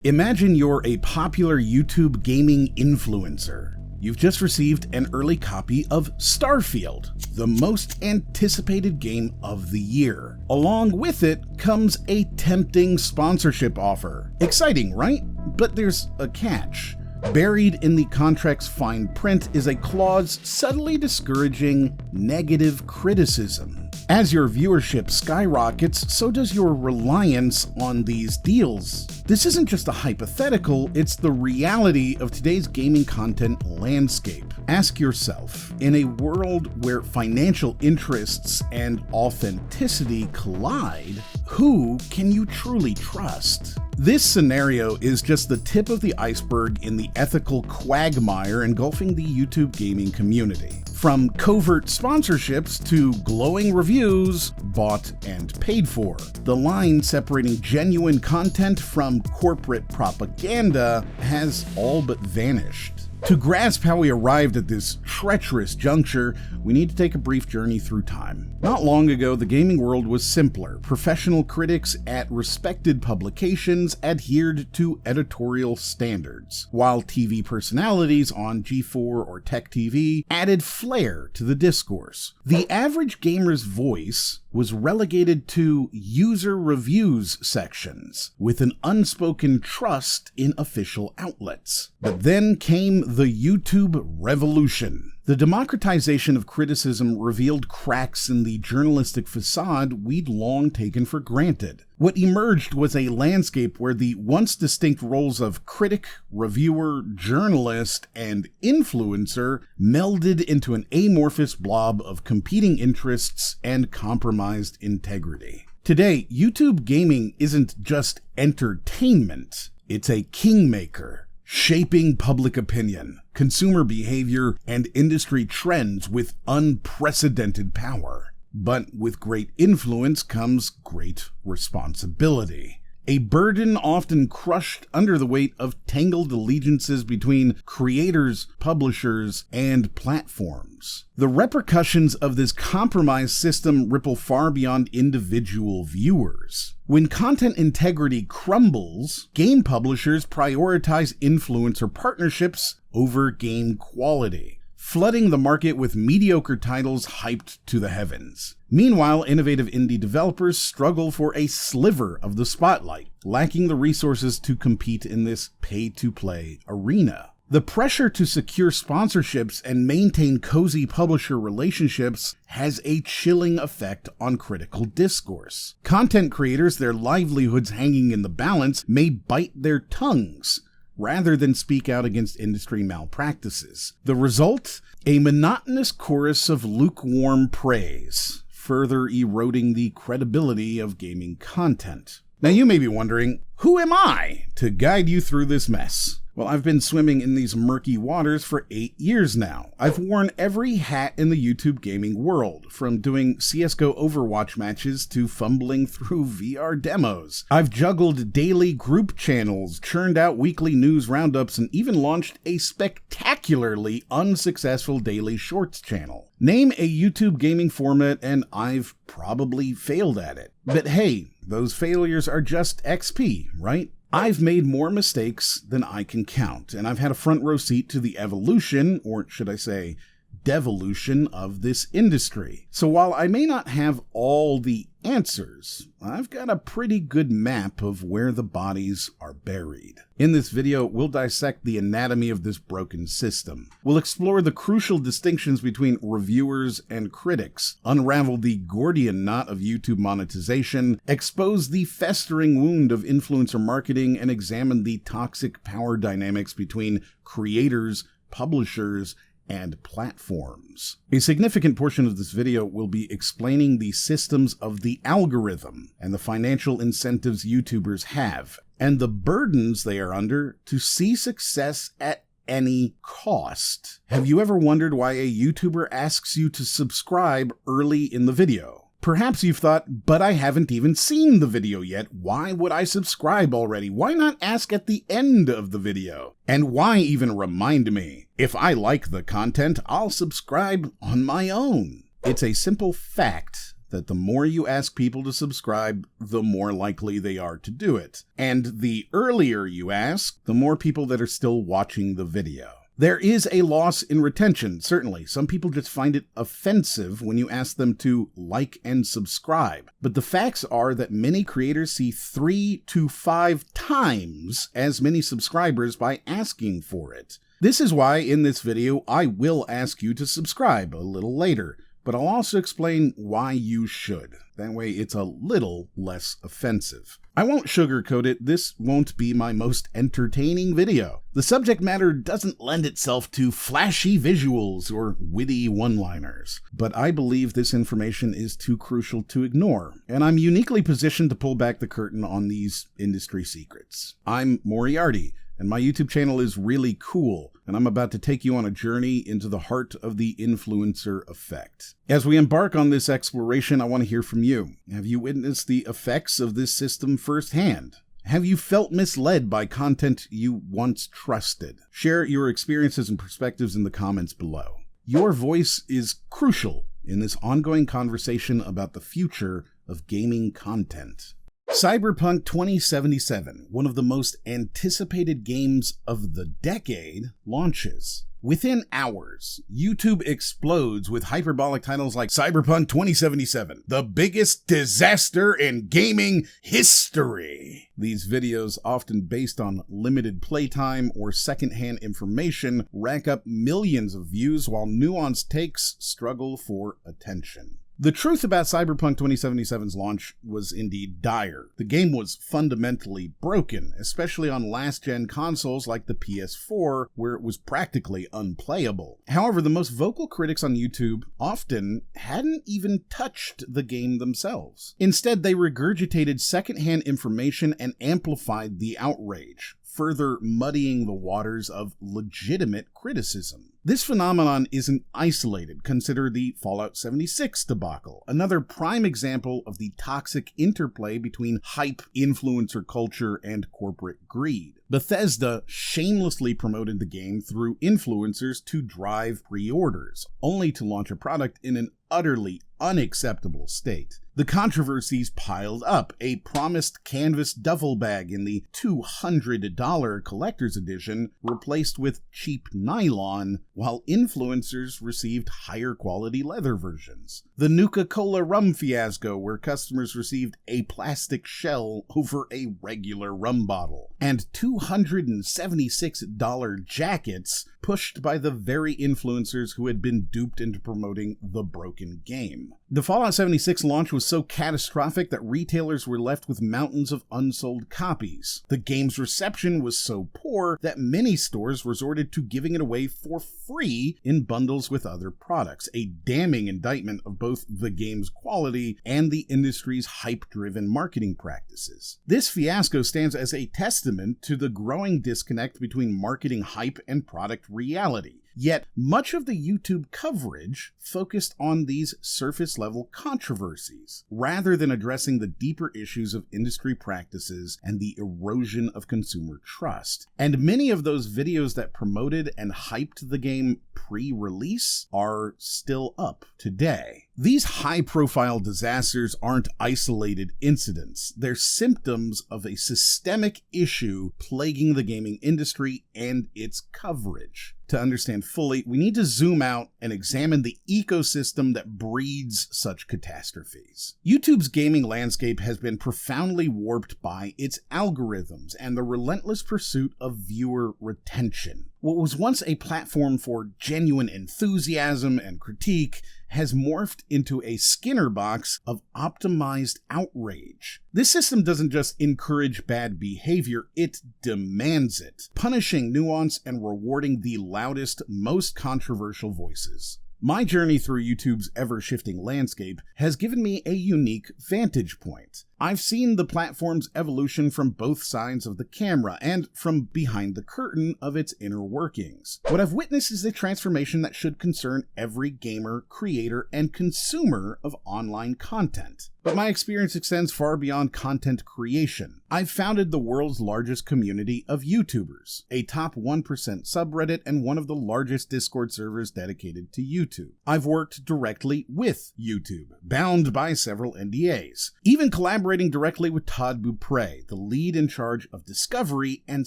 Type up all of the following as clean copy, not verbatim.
Imagine you're a popular YouTube gaming influencer. You've just received an early copy of Starfield, the most anticipated game of the year. Along with it comes a tempting sponsorship offer. Exciting, right? But there's a catch. Buried in the contract's fine print is a clause subtly discouraging negative criticism. As your viewership skyrockets, so does your reliance on these deals. This isn't just a hypothetical, it's the reality of today's gaming content landscape. Ask yourself, in a world where financial interests and authenticity collide, who can you truly trust? This scenario is just the tip of the iceberg in the ethical quagmire engulfing the YouTube gaming community. From covert sponsorships to glowing reviews, bought and paid for, the line separating genuine content from corporate propaganda has all but vanished. To grasp how we arrived at this treacherous juncture, we need to take a brief journey through time. Not long ago, the gaming world was simpler. Professional critics at respected publications adhered to editorial standards, while TV personalities on G4 or Tech TV added flair to the discourse. The average gamer's voice was relegated to user reviews sections, with an unspoken trust in official outlets. But then came the YouTube revolution. The democratization of criticism revealed cracks in the journalistic facade we'd long taken for granted. What emerged was a landscape where the once distinct roles of critic, reviewer, journalist, and influencer melded into an amorphous blob of competing interests and compromised integrity. Today, YouTube gaming isn't just entertainment, it's a kingmaker, shaping public opinion, consumer behavior, and industry trends with unprecedented power. But with great influence comes great responsibility. A burden often crushed under the weight of tangled allegiances between creators, publishers, and platforms. The repercussions of this compromised system ripple far beyond individual viewers. When content integrity crumbles, game publishers prioritize influencer partnerships over game quality, flooding the market with mediocre titles hyped to the heavens. Meanwhile, innovative indie developers struggle for a sliver of the spotlight, lacking the resources to compete in this pay-to-play arena. The pressure to secure sponsorships and maintain cozy publisher relationships has a chilling effect on critical discourse. Content creators, their livelihoods hanging in the balance, may bite their tongues rather than speak out against industry malpractices. The result? A monotonous chorus of lukewarm praise, further eroding the credibility of gaming content. Now you may be wondering, who am I to guide you through this mess? Well, I've been swimming in these murky waters for 8 years now. I've worn every hat in the YouTube gaming world, from doing CSGO Overwatch matches to fumbling through VR demos. I've juggled daily group channels, churned out weekly news roundups, and even launched a spectacularly unsuccessful daily shorts channel. Name a YouTube gaming format and I've probably failed at it. But hey, those failures are just XP, right? I've made more mistakes than I can count, and I've had a front row seat to the evolution, or should I say, devolution of this industry. So while I may not have all the answers, I've got a pretty good map of where the bodies are buried. In this video, we'll dissect the anatomy of this broken system. We'll explore the crucial distinctions between reviewers and critics, unravel the Gordian knot of YouTube monetization, expose the festering wound of influencer marketing, and examine the toxic power dynamics between creators, publishers, and platforms. A significant portion of this video will be explaining the systems of the algorithm and the financial incentives YouTubers have, and the burdens they are under to see success at any cost. Have you ever wondered why a YouTuber asks you to subscribe early in the video? Perhaps you've thought, but I haven't even seen the video yet. Why would I subscribe already? Why not ask at the end of the video? And why even remind me? If I like the content, I'll subscribe on my own. It's a simple fact that the more you ask people to subscribe, the more likely they are to do it. And the earlier you ask, the more people that are still watching the video. There is a loss in retention, certainly. Some people just find it offensive when you ask them to like and subscribe. But the facts are that many creators see 3 to 5 times as many subscribers by asking for it. This is why in this video I will ask you to subscribe a little later, but I'll also explain why you should. That way it's a little less offensive. I won't sugarcoat it, this won't be my most entertaining video. The subject matter doesn't lend itself to flashy visuals or witty one-liners, but I believe this information is too crucial to ignore, and I'm uniquely positioned to pull back the curtain on these industry secrets. I'm MRIXRT, and my YouTube channel is Really Cool, and I'm about to take you on a journey into the heart of the influencer effect. As we embark on this exploration, I want to hear from you. Have you witnessed the effects of this system firsthand? Have you felt misled by content you once trusted? Share your experiences and perspectives in the comments below. Your voice is crucial in this ongoing conversation about the future of gaming content. Cyberpunk 2077, one of the most anticipated games of the decade, launches. Within hours, YouTube explodes with hyperbolic titles like Cyberpunk 2077, the biggest disaster in gaming history. These videos, often based on limited playtime or secondhand information, rack up millions of views while nuanced takes struggle for attention. The truth about Cyberpunk 2077's launch was indeed dire. The game was fundamentally broken, especially on last-gen consoles like the PS4, where it was practically unplayable. However, the most vocal critics on YouTube often hadn't even touched the game themselves. Instead, they regurgitated secondhand information and amplified the outrage, further muddying the waters of legitimate criticism. This phenomenon isn't isolated. Consider the Fallout 76 debacle, another prime example of the toxic interplay between hype, influencer culture, and corporate greed. Bethesda shamelessly promoted the game through influencers to drive pre-orders, only to launch a product in an utterly unacceptable state. The controversies piled up. A promised canvas duffel bag in the $200 collector's edition replaced with cheap nylon, while influencers received higher quality leather versions. The Nuka-Cola rum fiasco, where customers received a plastic shell over a regular rum bottle. And $276 jackets pushed by the very influencers who had been duped into promoting the broken game. The Fallout 76 launch was so catastrophic that retailers were left with mountains of unsold copies. The game's reception was so poor that many stores resorted to giving it away for free in bundles with other products, a damning indictment of both the game's quality and the industry's hype-driven marketing practices. This fiasco stands as a testament to the growing disconnect between marketing hype and product reality. Yet, much of the YouTube coverage focused on these surface-level controversies, rather than addressing the deeper issues of industry practices and the erosion of consumer trust. And many of those videos that promoted and hyped the game pre-release are still up today. These high-profile disasters aren't isolated incidents. They're symptoms of a systemic issue plaguing the gaming industry and its coverage. To understand fully, we need to zoom out and examine the ecosystem that breeds such catastrophes. YouTube's gaming landscape has been profoundly warped by its algorithms and the relentless pursuit of viewer retention. What was once a platform for genuine enthusiasm and critique has morphed into a Skinner box of optimized outrage. This system doesn't just encourage bad behavior, it demands it, punishing nuance and rewarding the loudest, most controversial voices. My journey through YouTube's ever-shifting landscape has given me a unique vantage point. I've seen the platform's evolution from both sides of the camera and from behind the curtain of its inner workings. What I've witnessed is a transformation that should concern every gamer, creator, and consumer of online content. But my experience extends far beyond content creation. I've founded the world's largest community of YouTubers, a top 1% subreddit, and one of the largest Discord servers dedicated to YouTube. I've worked directly with YouTube, bound by several NDAs, even collaborating directly with Todd Beaupre, the lead in charge of discovery and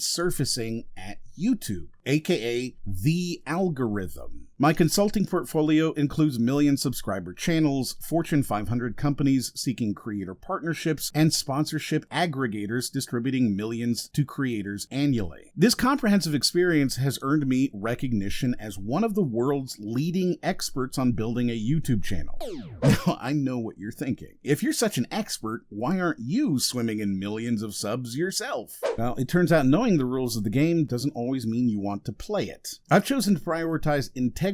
surfacing at YouTube, aka The Algorithm. My consulting portfolio includes million subscriber channels, Fortune 500 companies seeking creator partnerships, and sponsorship aggregators distributing millions to creators annually. This comprehensive experience has earned me recognition as one of the world's leading experts on building a YouTube channel. Now, I know what you're thinking. If you're such an expert, why aren't you swimming in millions of subs yourself? Well, it turns out knowing the rules of the game doesn't always mean you want to play it. I've chosen to prioritize integrity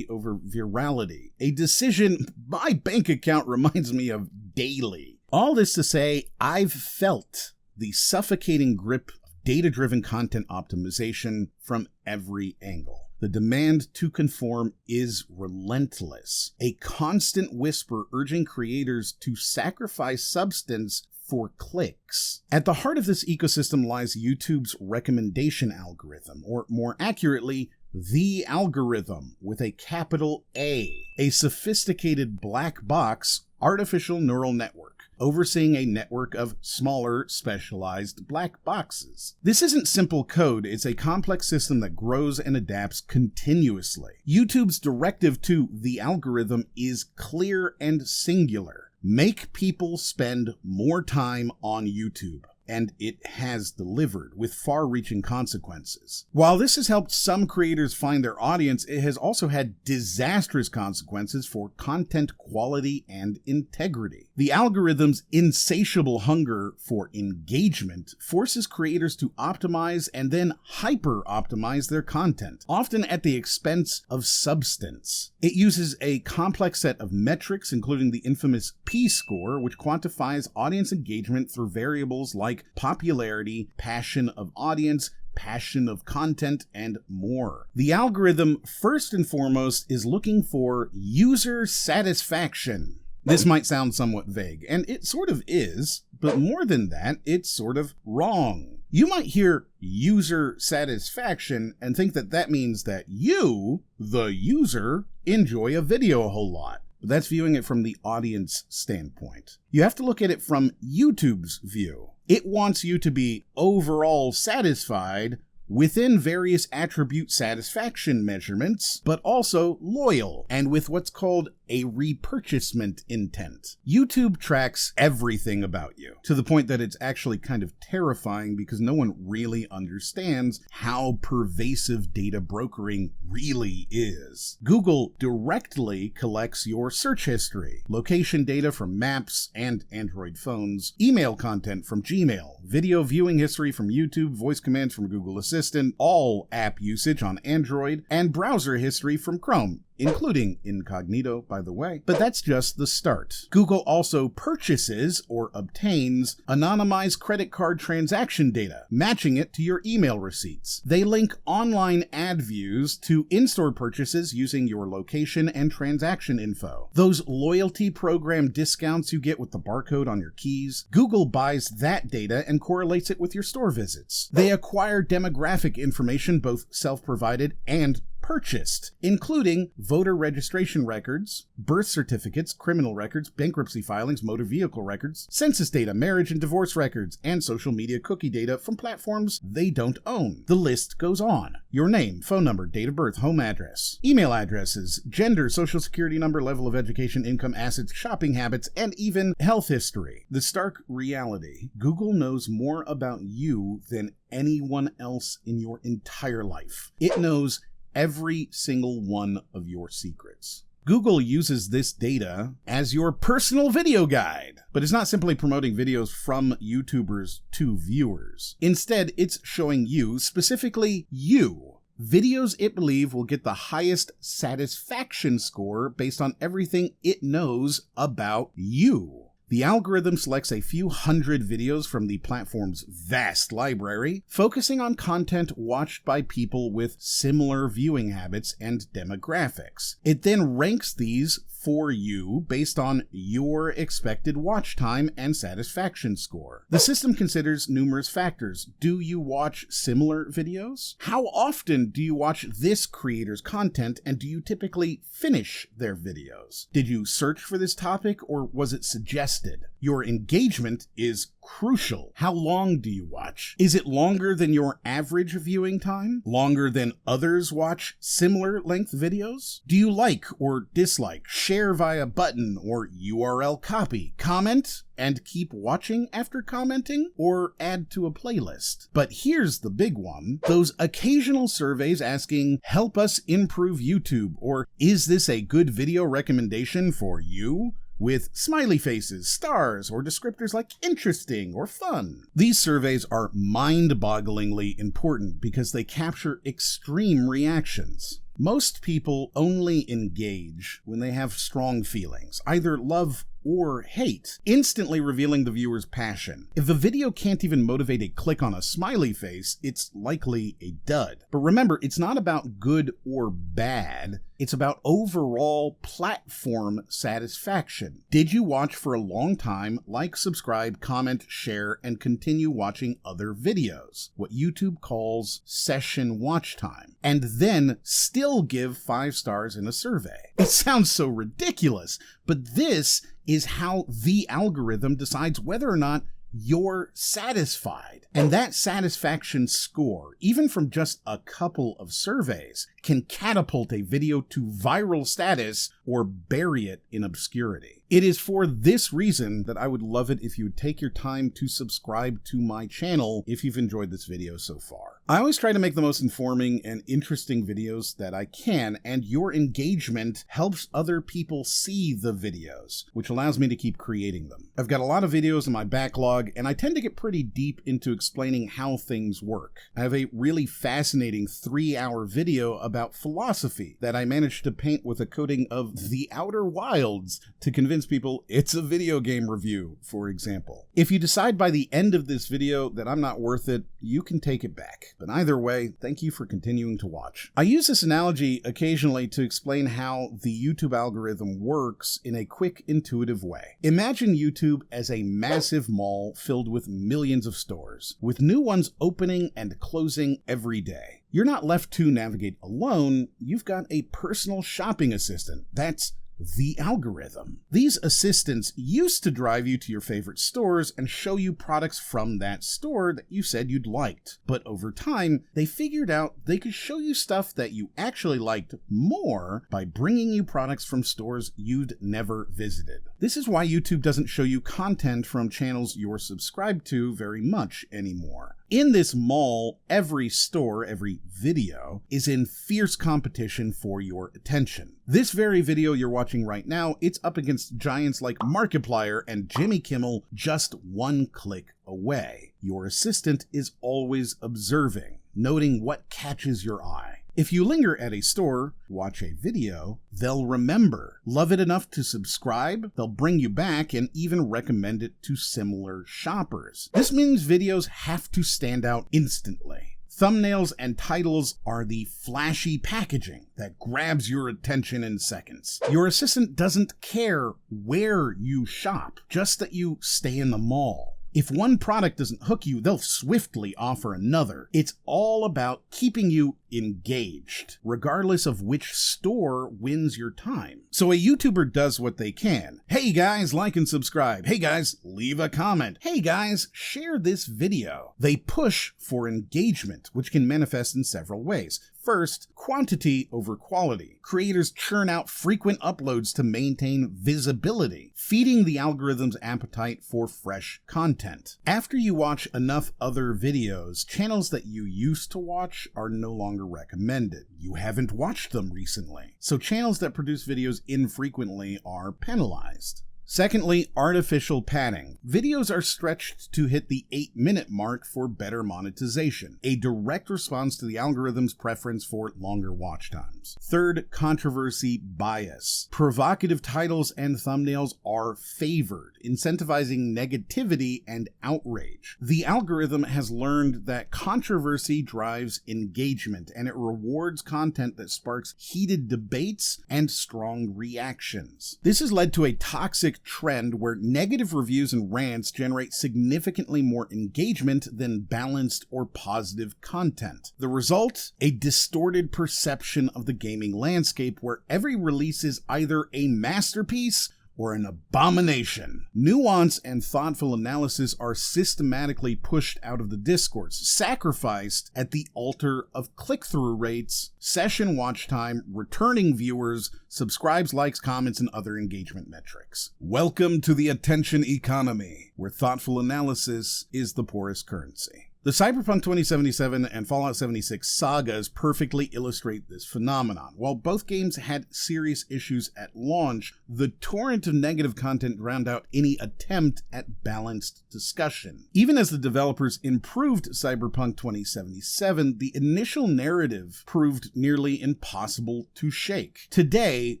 over virality, a decision my bank account reminds me of daily. All this to say, I've felt the suffocating grip of data-driven content optimization from every angle. The demand to conform is relentless, a constant whisper urging creators to sacrifice substance for clicks. At the heart of this ecosystem lies YouTube's recommendation algorithm, or more accurately, The Algorithm with a capital A, a sophisticated black box artificial neural network, overseeing a network of smaller, specialized black boxes. This isn't simple code, it's a complex system that grows and adapts continuously. YouTube's directive to The Algorithm is clear and singular. Make people spend more time on YouTube. And it has delivered with far-reaching consequences. While this has helped some creators find their audience, it has also had disastrous consequences for content quality and integrity. The algorithm's insatiable hunger for engagement forces creators to optimize and then hyper-optimize their content, often at the expense of substance. It uses a complex set of metrics, including the infamous P-score, which quantifies audience engagement through variables like popularity, passion of audience, passion of content, and more. The algorithm, first and foremost, is looking for user satisfaction. This might sound somewhat vague, and it sort of is, but more than that, it's sort of wrong. You might hear user satisfaction and think that that means that you, the user, enjoy a video a whole lot. But that's viewing it from the audience standpoint. You have to look at it from YouTube's view. It wants you to be overall satisfied within various attribute satisfaction measurements, but also loyal, and with what's called a repurchasement intent. YouTube tracks everything about you, to the point that it's actually kind of terrifying because no one really understands how pervasive data brokering really is. Google directly collects your search history, location data from maps and Android phones, email content from Gmail, video viewing history from YouTube, voice commands from Google Assistant, all app usage on Android, and browser history from Chrome, including incognito, by the way. But that's just the start. Google also purchases or obtains anonymized credit card transaction data, matching it to your email receipts. They link online ad views to in-store purchases using your location and transaction info. Those loyalty program discounts you get with the barcode on your keys, Google buys that data and correlates it with your store visits. They acquire demographic information, both self-provided and purchased, including voter registration records, birth certificates, criminal records, bankruptcy filings, motor vehicle records, census data, marriage and divorce records, and social media cookie data from platforms they don't own. The list goes on. Your name, phone number, date of birth, home address, email addresses, gender, social security number, level of education, income, assets, shopping habits, and even health history. The stark reality: Google knows more about you than anyone else in your entire life. It knows every single one of your secrets. Google uses this data as your personal video guide, but it's not simply promoting videos from YouTubers to viewers. Instead, it's showing you, specifically you, videos it believes will get the highest satisfaction score based on everything it knows about you. The algorithm selects a few hundred videos from the platform's vast library, focusing on content watched by people with similar viewing habits and demographics. It then ranks these for you based on your expected watch time and satisfaction score. The system considers numerous factors. Do you watch similar videos? How often do you watch this creator's content, and do you typically finish their videos? Did you search for this topic, or was it suggested? Your engagement is crucial. How long do you watch? Is it longer than your average viewing time? Longer than others watch similar length videos? Do you like or dislike, share via button or URL copy, comment and keep watching after commenting, or add to a playlist? But here's the big one. Those occasional surveys asking, help us improve YouTube, or is this a good video recommendation for you? With smiley faces, stars, or descriptors like interesting or fun. These surveys are mind-bogglingly important because they capture extreme reactions. Most people only engage when they have strong feelings, either love or hate, instantly revealing the viewer's passion. If the video can't even motivate a click on a smiley face, it's likely a dud. But remember, it's not about good or bad, it's about overall platform satisfaction. Did you watch for a long time, like, subscribe, comment, share, and continue watching other videos? What YouTube calls session watch time. And then still give 5 stars in a survey. It sounds so ridiculous, but this is how the algorithm decides whether or not you're satisfied. And that satisfaction score, even from just a couple of surveys, can catapult a video to viral status or bury it in obscurity. It is for this reason that I would love it if you would take your time to subscribe to my channel if you've enjoyed this video so far. I always try to make the most informing and interesting videos that I can, and your engagement helps other people see the videos, which allows me to keep creating them. I've got a lot of videos in my backlog, and I tend to get pretty deep into explaining how things work. I have a really fascinating 3-hour video about philosophy that I managed to paint with a coating of The Outer Wilds to convince people it's a video game review, for example. If you decide by the end of this video that I'm not worth it, you can take it back. But either way, thank you for continuing to watch. I use this analogy occasionally to explain how the YouTube algorithm works in a quick, intuitive way. Imagine YouTube as a massive mall filled with millions of stores, with new ones opening and closing every day. You're not left to navigate alone, you've got a personal shopping assistant. That's the algorithm. These assistants used to drive you to your favorite stores and show you products from that store that you said you'd liked. But over time, they figured out they could show you stuff that you actually liked more by bringing you products from stores you'd never visited. This is why YouTube doesn't show you content from channels you're subscribed to very much anymore. In this mall, every store, every video, is in fierce competition for your attention. This very video you're watching right now, it's up against giants like Markiplier and Jimmy Kimmel just one click away. Your assistant is always observing, noting what catches your eye. If you linger at a store, watch a video, they'll remember, love it enough to subscribe, they'll bring you back, and even recommend it to similar shoppers. This means videos have to stand out instantly. Thumbnails and titles are the flashy packaging that grabs your attention in seconds. Your assistant doesn't care where you shop, just that you stay in the mall. If one product doesn't hook you, they'll swiftly offer another. It's all about keeping you engaged, regardless of which store wins your time. So a YouTuber does what they can. Hey guys, like and subscribe. Hey guys, leave a comment. Hey guys, share this video. They push for engagement, which can manifest in several ways. First, quantity over quality. Creators churn out frequent uploads to maintain visibility, feeding the algorithm's appetite for fresh content. After you watch enough other videos, channels that you used to watch are no longer recommended. You haven't watched them recently. So channels that produce videos infrequently are penalized. Secondly, artificial padding. Videos are stretched to hit the 8-minute mark for better monetization, a direct response to the algorithm's preference for longer watch times. Third, controversy bias. Provocative titles and thumbnails are favored, incentivizing negativity and outrage. The algorithm has learned that controversy drives engagement, and it rewards content that sparks heated debates and strong reactions. This has led to a toxic trend where negative reviews and rants generate significantly more engagement than balanced or positive content. The result? A distorted perception of the gaming landscape where every release is either a masterpiece or an abomination. Nuance and thoughtful analysis are systematically pushed out of the discourse, sacrificed at the altar of click-through rates, session watch time, returning viewers, subscribes, likes, comments, and other engagement metrics. Welcome to the attention economy, where thoughtful analysis is the poorest currency. The Cyberpunk 2077 and Fallout 76 sagas perfectly illustrate this phenomenon. While both games had serious issues at launch, the torrent of negative content drowned out any attempt at balanced discussion. Even as the developers improved Cyberpunk 2077, the initial narrative proved nearly impossible to shake. Today,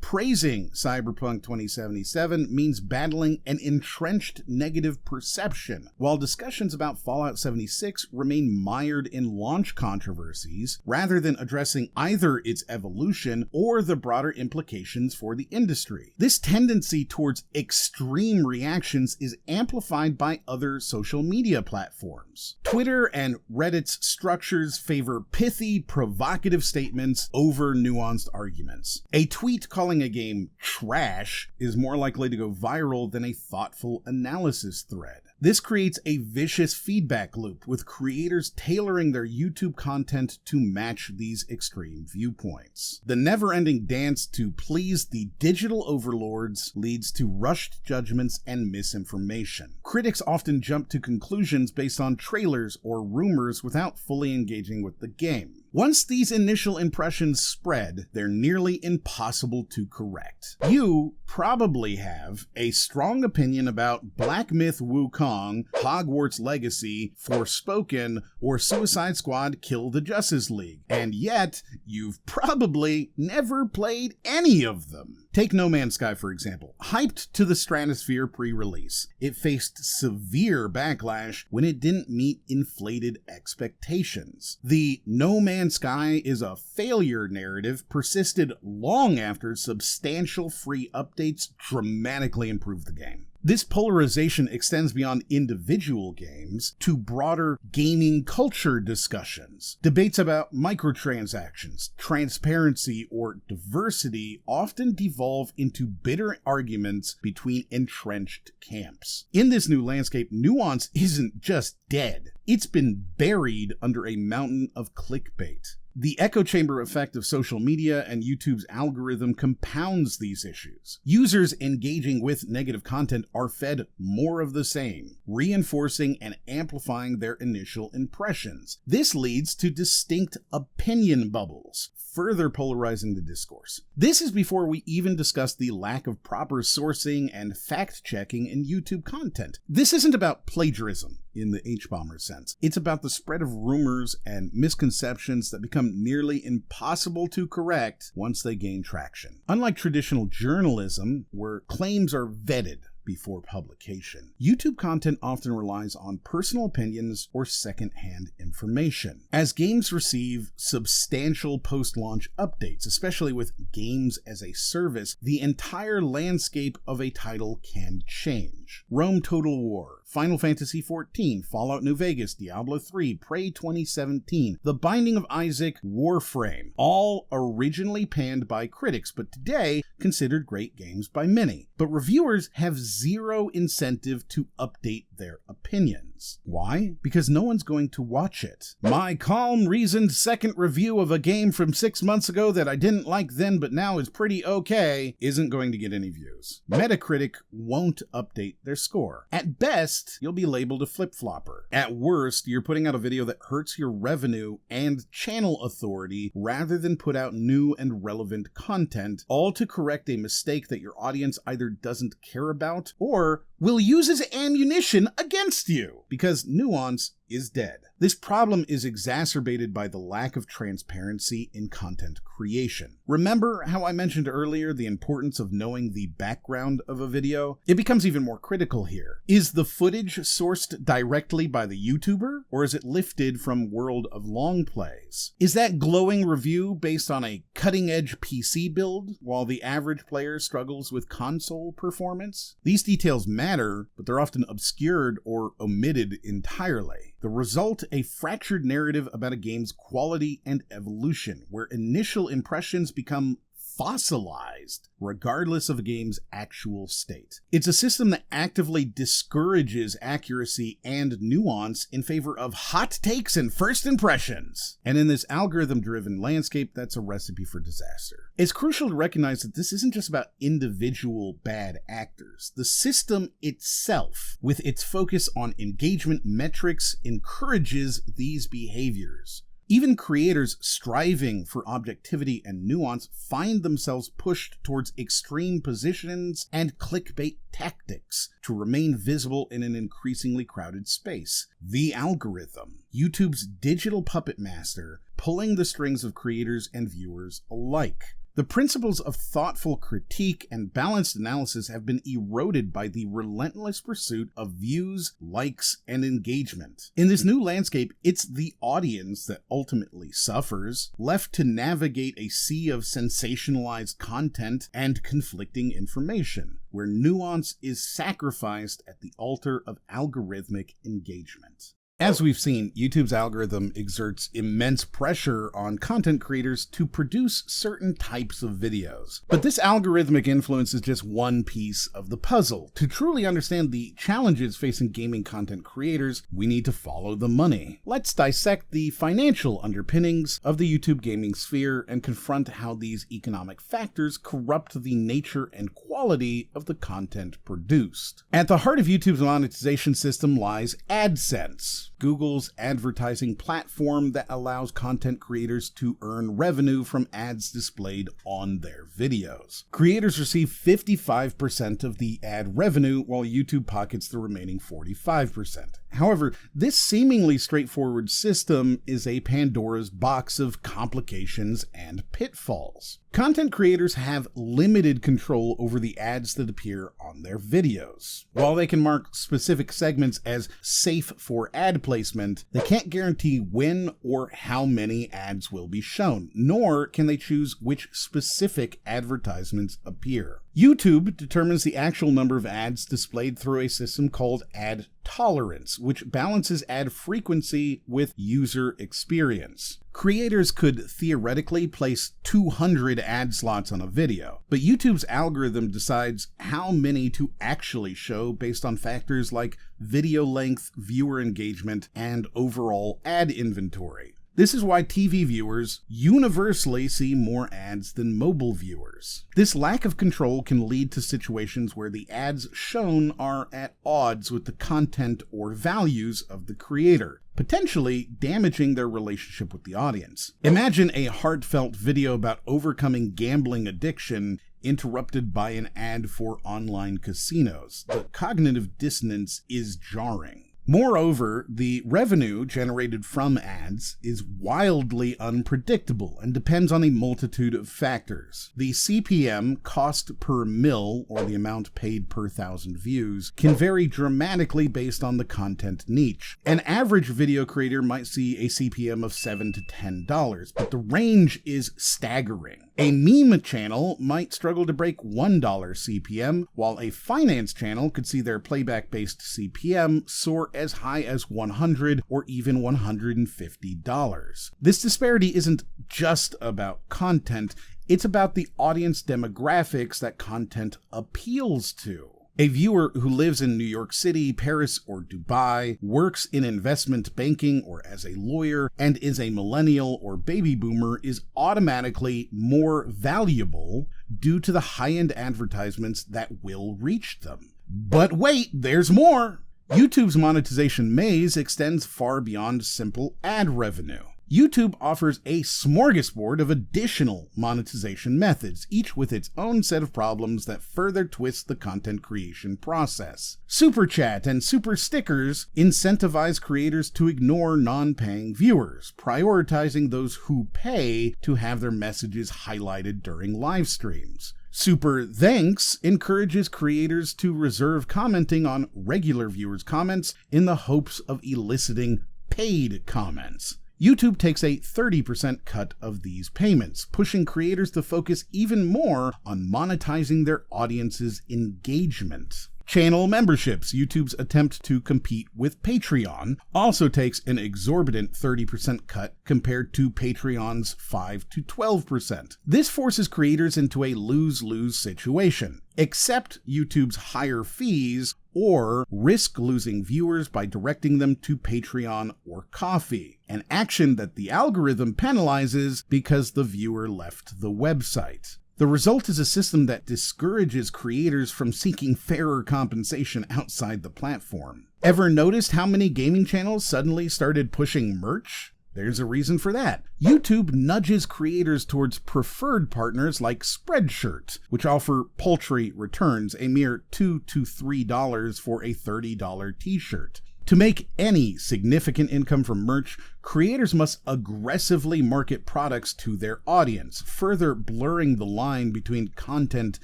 praising Cyberpunk 2077 means battling an entrenched negative perception, while discussions about Fallout 76 remain mired in launch controversies rather than addressing either its evolution or the broader implications for the industry. This tendency towards extreme reactions is amplified by other social media platforms. Twitter and Reddit's structures favor pithy, provocative statements over nuanced arguments. A tweet calling a game trash is more likely to go viral than a thoughtful analysis thread. This creates a vicious feedback loop, with creators tailoring their YouTube content to match these extreme viewpoints. The never-ending dance to please the digital overlords leads to rushed judgments and misinformation. Critics often jump to conclusions based on trailers or rumors without fully engaging with the game. Once these initial impressions spread, they're nearly impossible to correct. You probably have a strong opinion about Black Myth Wukong, Hogwarts Legacy, Forspoken, or Suicide Squad Kill the Justice League, and yet you've probably never played any of them. Take No Man's Sky, for example. Hyped to the stratosphere pre-release, it faced severe backlash when it didn't meet inflated expectations. The No Man's Sky is a failure narrative persisted long after substantial free updates dramatically improved the game. This polarization extends beyond individual games to broader gaming culture discussions. Debates about microtransactions, transparency, or diversity often devolve into bitter arguments between entrenched camps. In this new landscape, nuance isn't just dead. It's been buried under a mountain of clickbait. The echo chamber effect of social media and YouTube's algorithm compounds these issues. Users engaging with negative content are fed more of the same, reinforcing and amplifying their initial impressions. This leads to distinct opinion bubbles, further polarizing the discourse. This is before we even discuss the lack of proper sourcing and fact-checking in YouTube content. This isn't about plagiarism in the H-bomber sense. It's about the spread of rumors and misconceptions that become nearly impossible to correct once they gain traction. Unlike traditional journalism, where claims are vetted before publication, YouTube content often relies on personal opinions or second-hand information. As games receive substantial post-launch updates, especially with games as a service, the entire landscape of a title can change. Rome Total War, Final Fantasy XIV, Fallout New Vegas, Diablo 3, Prey 2017, The Binding of Isaac, Warframe, all originally panned by critics, but today considered great games by many. But reviewers have zero incentive to update their opinions. opinions. Why? Because no one's going to watch it. My calm, reasoned second review of a game from 6 months ago that I didn't like then but now is pretty okay isn't going to get any views. Metacritic won't update their score. At best, you'll be labeled a flip-flopper. At worst, you're putting out a video that hurts your revenue and channel authority rather than put out new and relevant content, all to correct a mistake that your audience either doesn't care about or will use as ammunition against you, because nuance is dead. This problem is exacerbated by the lack of transparency in content creation. Remember how I mentioned earlier the importance of knowing the background of a video? It becomes even more critical here. Is the footage sourced directly by the YouTuber, or is it lifted from World of Long Plays? Is that glowing review based on a cutting-edge PC build, while the average player struggles with console performance? These details matter, but they're often obscured or omitted entirely. The result, a fractured narrative about a game's quality and evolution, where initial impressions become fossilized, regardless of a game's actual state. It's a system that actively discourages accuracy and nuance in favor of hot takes and first impressions. And in this algorithm-driven landscape, that's a recipe for disaster. It's crucial to recognize that this isn't just about individual bad actors. The system itself, with its focus on engagement metrics, encourages these behaviors. Even creators striving for objectivity and nuance find themselves pushed towards extreme positions and clickbait tactics to remain visible in an increasingly crowded space. The algorithm, YouTube's digital Puppetmaster, pulling the strings of creators and viewers alike. The principles of thoughtful critique and balanced analysis have been eroded by the relentless pursuit of views, likes, and engagement. In this new landscape, it's the audience that ultimately suffers, left to navigate a sea of sensationalized content and conflicting information, where nuance is sacrificed at the altar of algorithmic engagement. As we've seen, YouTube's algorithm exerts immense pressure on content creators to produce certain types of videos. But this algorithmic influence is just one piece of the puzzle. To truly understand the challenges facing gaming content creators, we need to follow the money. Let's dissect the financial underpinnings of the YouTube gaming sphere and confront how these economic factors corrupt the nature and quality of the content produced. At the heart of YouTube's monetization system lies AdSense, Google's advertising platform that allows content creators to earn revenue from ads displayed on their videos. Creators receive 55% of the ad revenue, while YouTube pockets the remaining 45%. However, this seemingly straightforward system is a Pandora's box of complications and pitfalls. Content creators have limited control over the ads that appear on their videos. While they can mark specific segments as safe for ad placement, they can't guarantee when or how many ads will be shown, nor can they choose which specific advertisements appear. YouTube determines the actual number of ads displayed through a system called ad tolerance, which balances ad frequency with user experience. Creators could theoretically place 200 ad slots on a video, but YouTube's algorithm decides how many to actually show based on factors like video length, viewer engagement, and overall ad inventory. This is why TV viewers universally see more ads than mobile viewers. This lack of control can lead to situations where the ads shown are at odds with the content or values of the creator, potentially damaging their relationship with the audience. Imagine a heartfelt video about overcoming gambling addiction interrupted by an ad for online casinos. The cognitive dissonance is jarring. Moreover, the revenue generated from ads is wildly unpredictable and depends on a multitude of factors. The CPM, cost per mil, or the amount paid per 1,000 views, can vary dramatically based on the content niche. An average video creator might see a CPM of $7 to $10, but the range is staggering. A meme channel might struggle to break $1 CPM, while a finance channel could see their playback-based CPM soar as high as $100 or even $150. This disparity isn't just about content, it's about the audience demographics that content appeals to. A viewer who lives in New York City, Paris, or Dubai, works in investment banking or as a lawyer, and is a millennial or baby boomer is automatically more valuable due to the high-end advertisements that will reach them. But wait, there's more! YouTube's monetization maze extends far beyond simple ad revenue. YouTube offers a smorgasbord of additional monetization methods, each with its own set of problems that further twist the content creation process. Super Chat and Super Stickers incentivize creators to ignore non-paying viewers, prioritizing those who pay to have their messages highlighted during live streams. Super Thanks encourages creators to reserve commenting on regular viewers' comments in the hopes of eliciting paid comments. YouTube takes a 30% cut of these payments, pushing creators to focus even more on monetizing their audience's engagement. Channel memberships, YouTube's attempt to compete with Patreon, also takes an exorbitant 30% cut compared to Patreon's 5 to 12%. This forces creators into a lose-lose situation. Accept YouTube's higher fees or risk losing viewers by directing them to Patreon or Ko-fi, an action that the algorithm penalizes because the viewer left the website. The result is a system that discourages creators from seeking fairer compensation outside the platform. Ever noticed how many gaming channels suddenly started pushing merch? There's a reason for that. YouTube nudges creators towards preferred partners like Spreadshirt, which offer paltry returns, a mere $2 to $3 for a $30 t-shirt. To make any significant income from merch, creators must aggressively market products to their audience, further blurring the line between content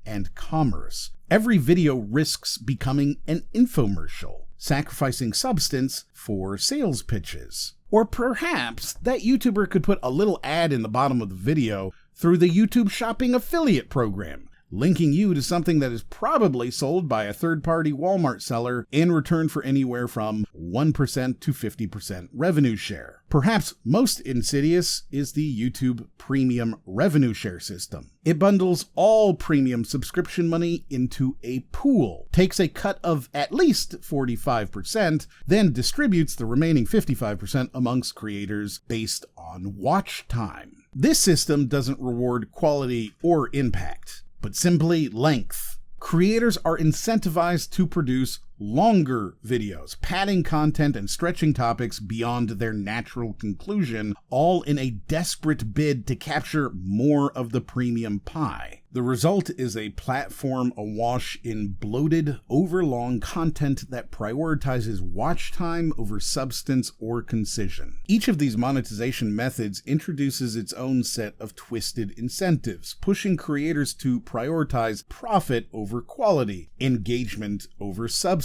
and commerce. Every video risks becoming an infomercial, sacrificing substance for sales pitches. Or perhaps that YouTuber could put a little ad in the bottom of the video through the YouTube Shopping affiliate program, linking you to something that is probably sold by a third-party Walmart seller in return for anywhere from 1% to 50% revenue share. Perhaps most insidious is the YouTube Premium Revenue Share system. It bundles all premium subscription money into a pool, takes a cut of at least 45%, then distributes the remaining 55% amongst creators based on watch time. This system doesn't reward quality or impact, but simply length. Creators are incentivized to produce longer videos, padding content and stretching topics beyond their natural conclusion, all in a desperate bid to capture more of the premium pie. The result is a platform awash in bloated, overlong content that prioritizes watch time over substance or concision. Each of these monetization methods introduces its own set of twisted incentives, pushing creators to prioritize profit over quality, engagement over substance,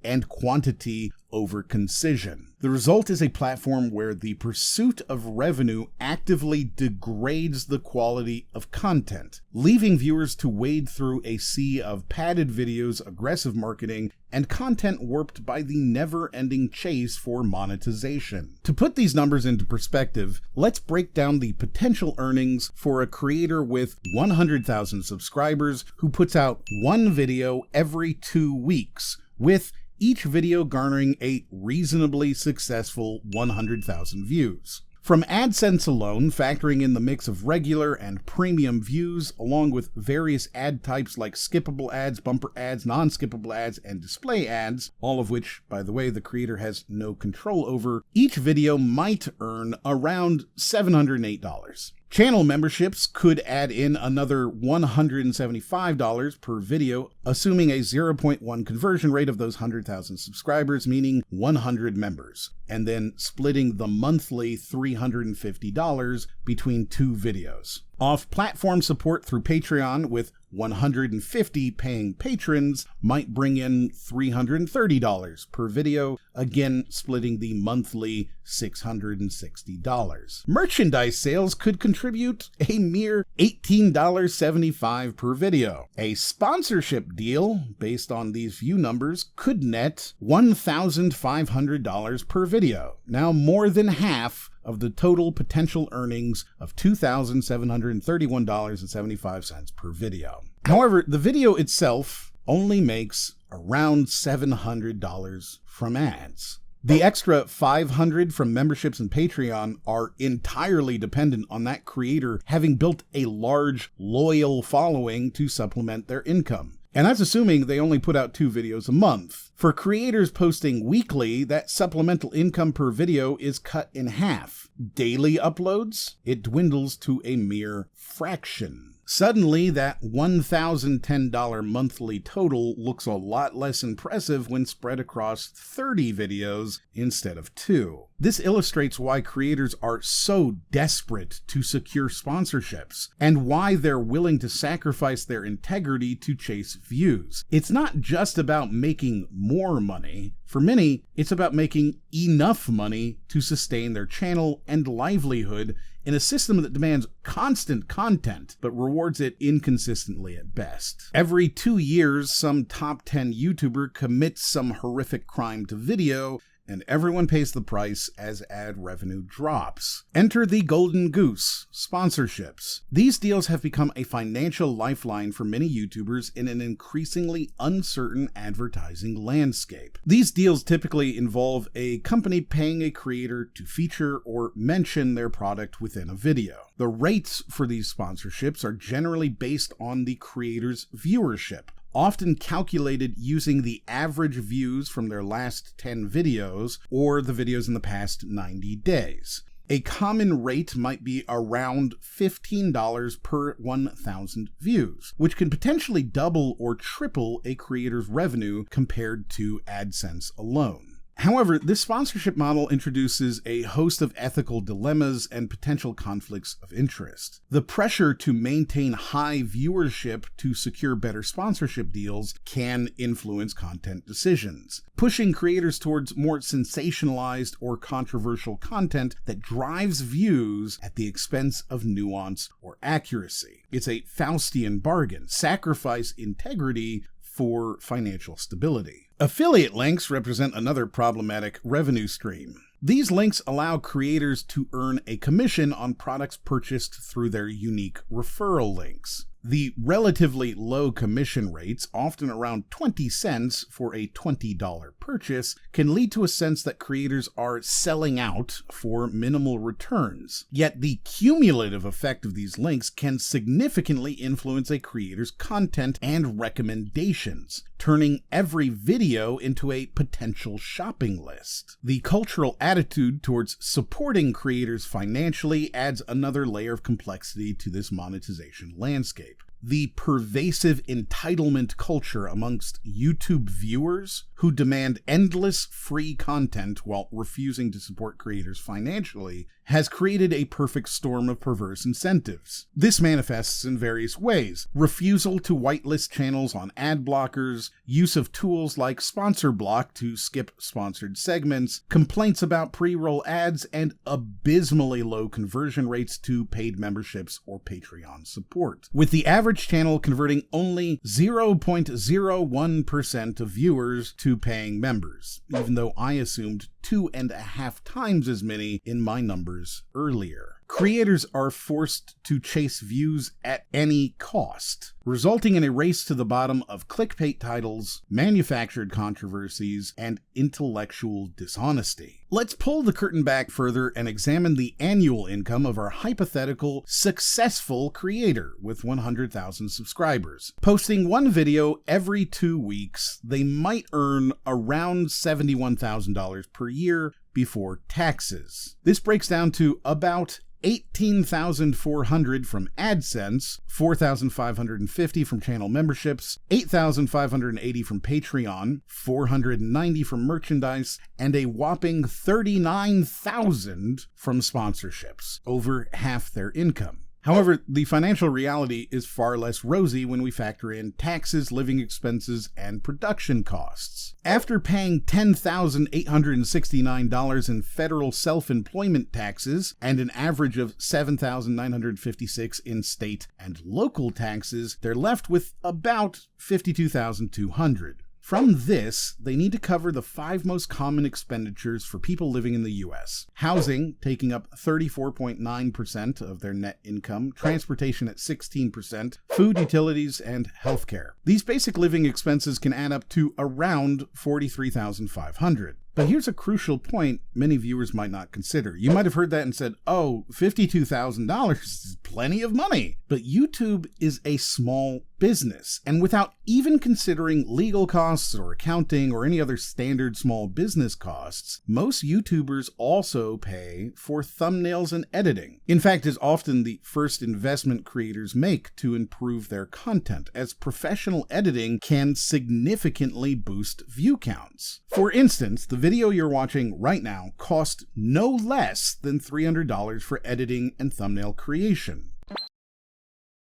and quantity over concision. The result is a platform where the pursuit of revenue actively degrades the quality of content, leaving viewers to wade through a sea of padded videos, aggressive marketing, and content warped by the never-ending chase for monetization. To put these numbers into perspective, let's break down the potential earnings for a creator with 100,000 subscribers who puts out one video every 2 weeks, with each video garnering a reasonably successful 100,000 views. From AdSense alone, factoring in the mix of regular and premium views, along with various ad types like skippable ads, bumper ads, non-skippable ads, and display ads, all of which, by the way, the creator has no control over, each video might earn around $708. Channel memberships could add in another $175 per video, assuming a 0.1 conversion rate of those 100,000 subscribers, meaning 100 members, and then splitting the monthly $350 between 2 videos. Off-platform support through Patreon with 150 paying patrons might bring in $330 per video, again splitting the monthly $660. Merchandise sales could contribute a mere $18.75 per video. A sponsorship deal, based on these view numbers, could net $1,500 per video, now more than half of the total potential earnings of $2,731.75 per video. However, the video itself only makes around $700 from ads. The extra $500 from memberships and Patreon are entirely dependent on that creator having built a large, loyal following to supplement their income. And that's assuming they only put out 2 videos a month. For creators posting weekly, that supplemental income per video is cut in half. Daily uploads, it dwindles to a mere fraction. Suddenly, that $1,010 monthly total looks a lot less impressive when spread across 30 videos instead of 2. This illustrates why creators are so desperate to secure sponsorships, and why they're willing to sacrifice their integrity to chase views. It's not just about making more money. For many, it's about making enough money to sustain their channel and livelihood in a system that demands constant content, but rewards it inconsistently at best. Every 2 years, some top 10 YouTuber commits some horrific crime to video, and everyone pays the price as ad revenue drops. Enter the golden goose, sponsorships. These deals have become a financial lifeline for many YouTubers in an increasingly uncertain advertising landscape. These deals typically involve a company paying a creator to feature or mention their product within a video. The rates for these sponsorships are generally based on the creator's viewership, often calculated using the average views from their last 10 videos or the videos in the past 90 days. A common rate might be around $15 per 1,000 views, which can potentially double or triple a creator's revenue compared to AdSense alone. However, this sponsorship model introduces a host of ethical dilemmas and potential conflicts of interest. The pressure to maintain high viewership to secure better sponsorship deals can influence content decisions, pushing creators towards more sensationalized or controversial content that drives views at the expense of nuance or accuracy. It's a Faustian bargain. Sacrifice integrity for financial stability. Affiliate links represent another problematic revenue stream. These links allow creators to earn a commission on products purchased through their unique referral links. The relatively low commission rates, often around 20 cents for a $20 purchase, can lead to a sense that creators are selling out for minimal returns. Yet the cumulative effect of these links can significantly influence a creator's content and recommendations, turning every video into a potential shopping list. The cultural attitude towards supporting creators financially adds another layer of complexity to this monetization landscape. The pervasive entitlement culture amongst YouTube viewers who demand endless free content while refusing to support creators financially has created a perfect storm of perverse incentives. This manifests in various ways: refusal to whitelist channels on ad blockers, use of tools like Sponsor Block to skip sponsored segments, complaints about pre-roll ads, and abysmally low conversion rates to paid memberships or Patreon support. With the average channel converting only 0.01% of viewers to paying members, even though I assumed 2.5 times as many in my numbers earlier. Creators are forced to chase views at any cost, resulting in a race to the bottom of clickbait titles, manufactured controversies, and intellectual dishonesty. Let's pull the curtain back further and examine the annual income of our hypothetical successful creator with 100,000 subscribers. Posting one video every 2 weeks, they might earn around $71,000 per year before taxes. This breaks down to about $18,400 from AdSense, $4,550 from channel memberships, $8,580 from Patreon, $490 from merchandise, and a whopping $39,000 from sponsorships, over half their income. However, the financial reality is far less rosy when we factor in taxes, living expenses, and production costs. After paying $10,869 in federal self-employment taxes and an average of $7,956 in state and local taxes, they're left with about $52,200. From this, they need to cover the 5 most common expenditures for people living in the US. Housing, taking up 34.9% of their net income, transportation at 16%, food, utilities, and healthcare. These basic living expenses can add up to around $43,500. But here's a crucial point many viewers might not consider. You might have heard that and said, oh, $52,000 is plenty of money. But YouTube is a small business, and without even considering legal costs or accounting or any other standard small business costs, most YouTubers also pay for thumbnails and editing. In fact, it's often the first investment creators make to improve their content, as professional editing can significantly boost view counts. For instance, the video you're watching right now cost no less than $300 for editing and thumbnail creation.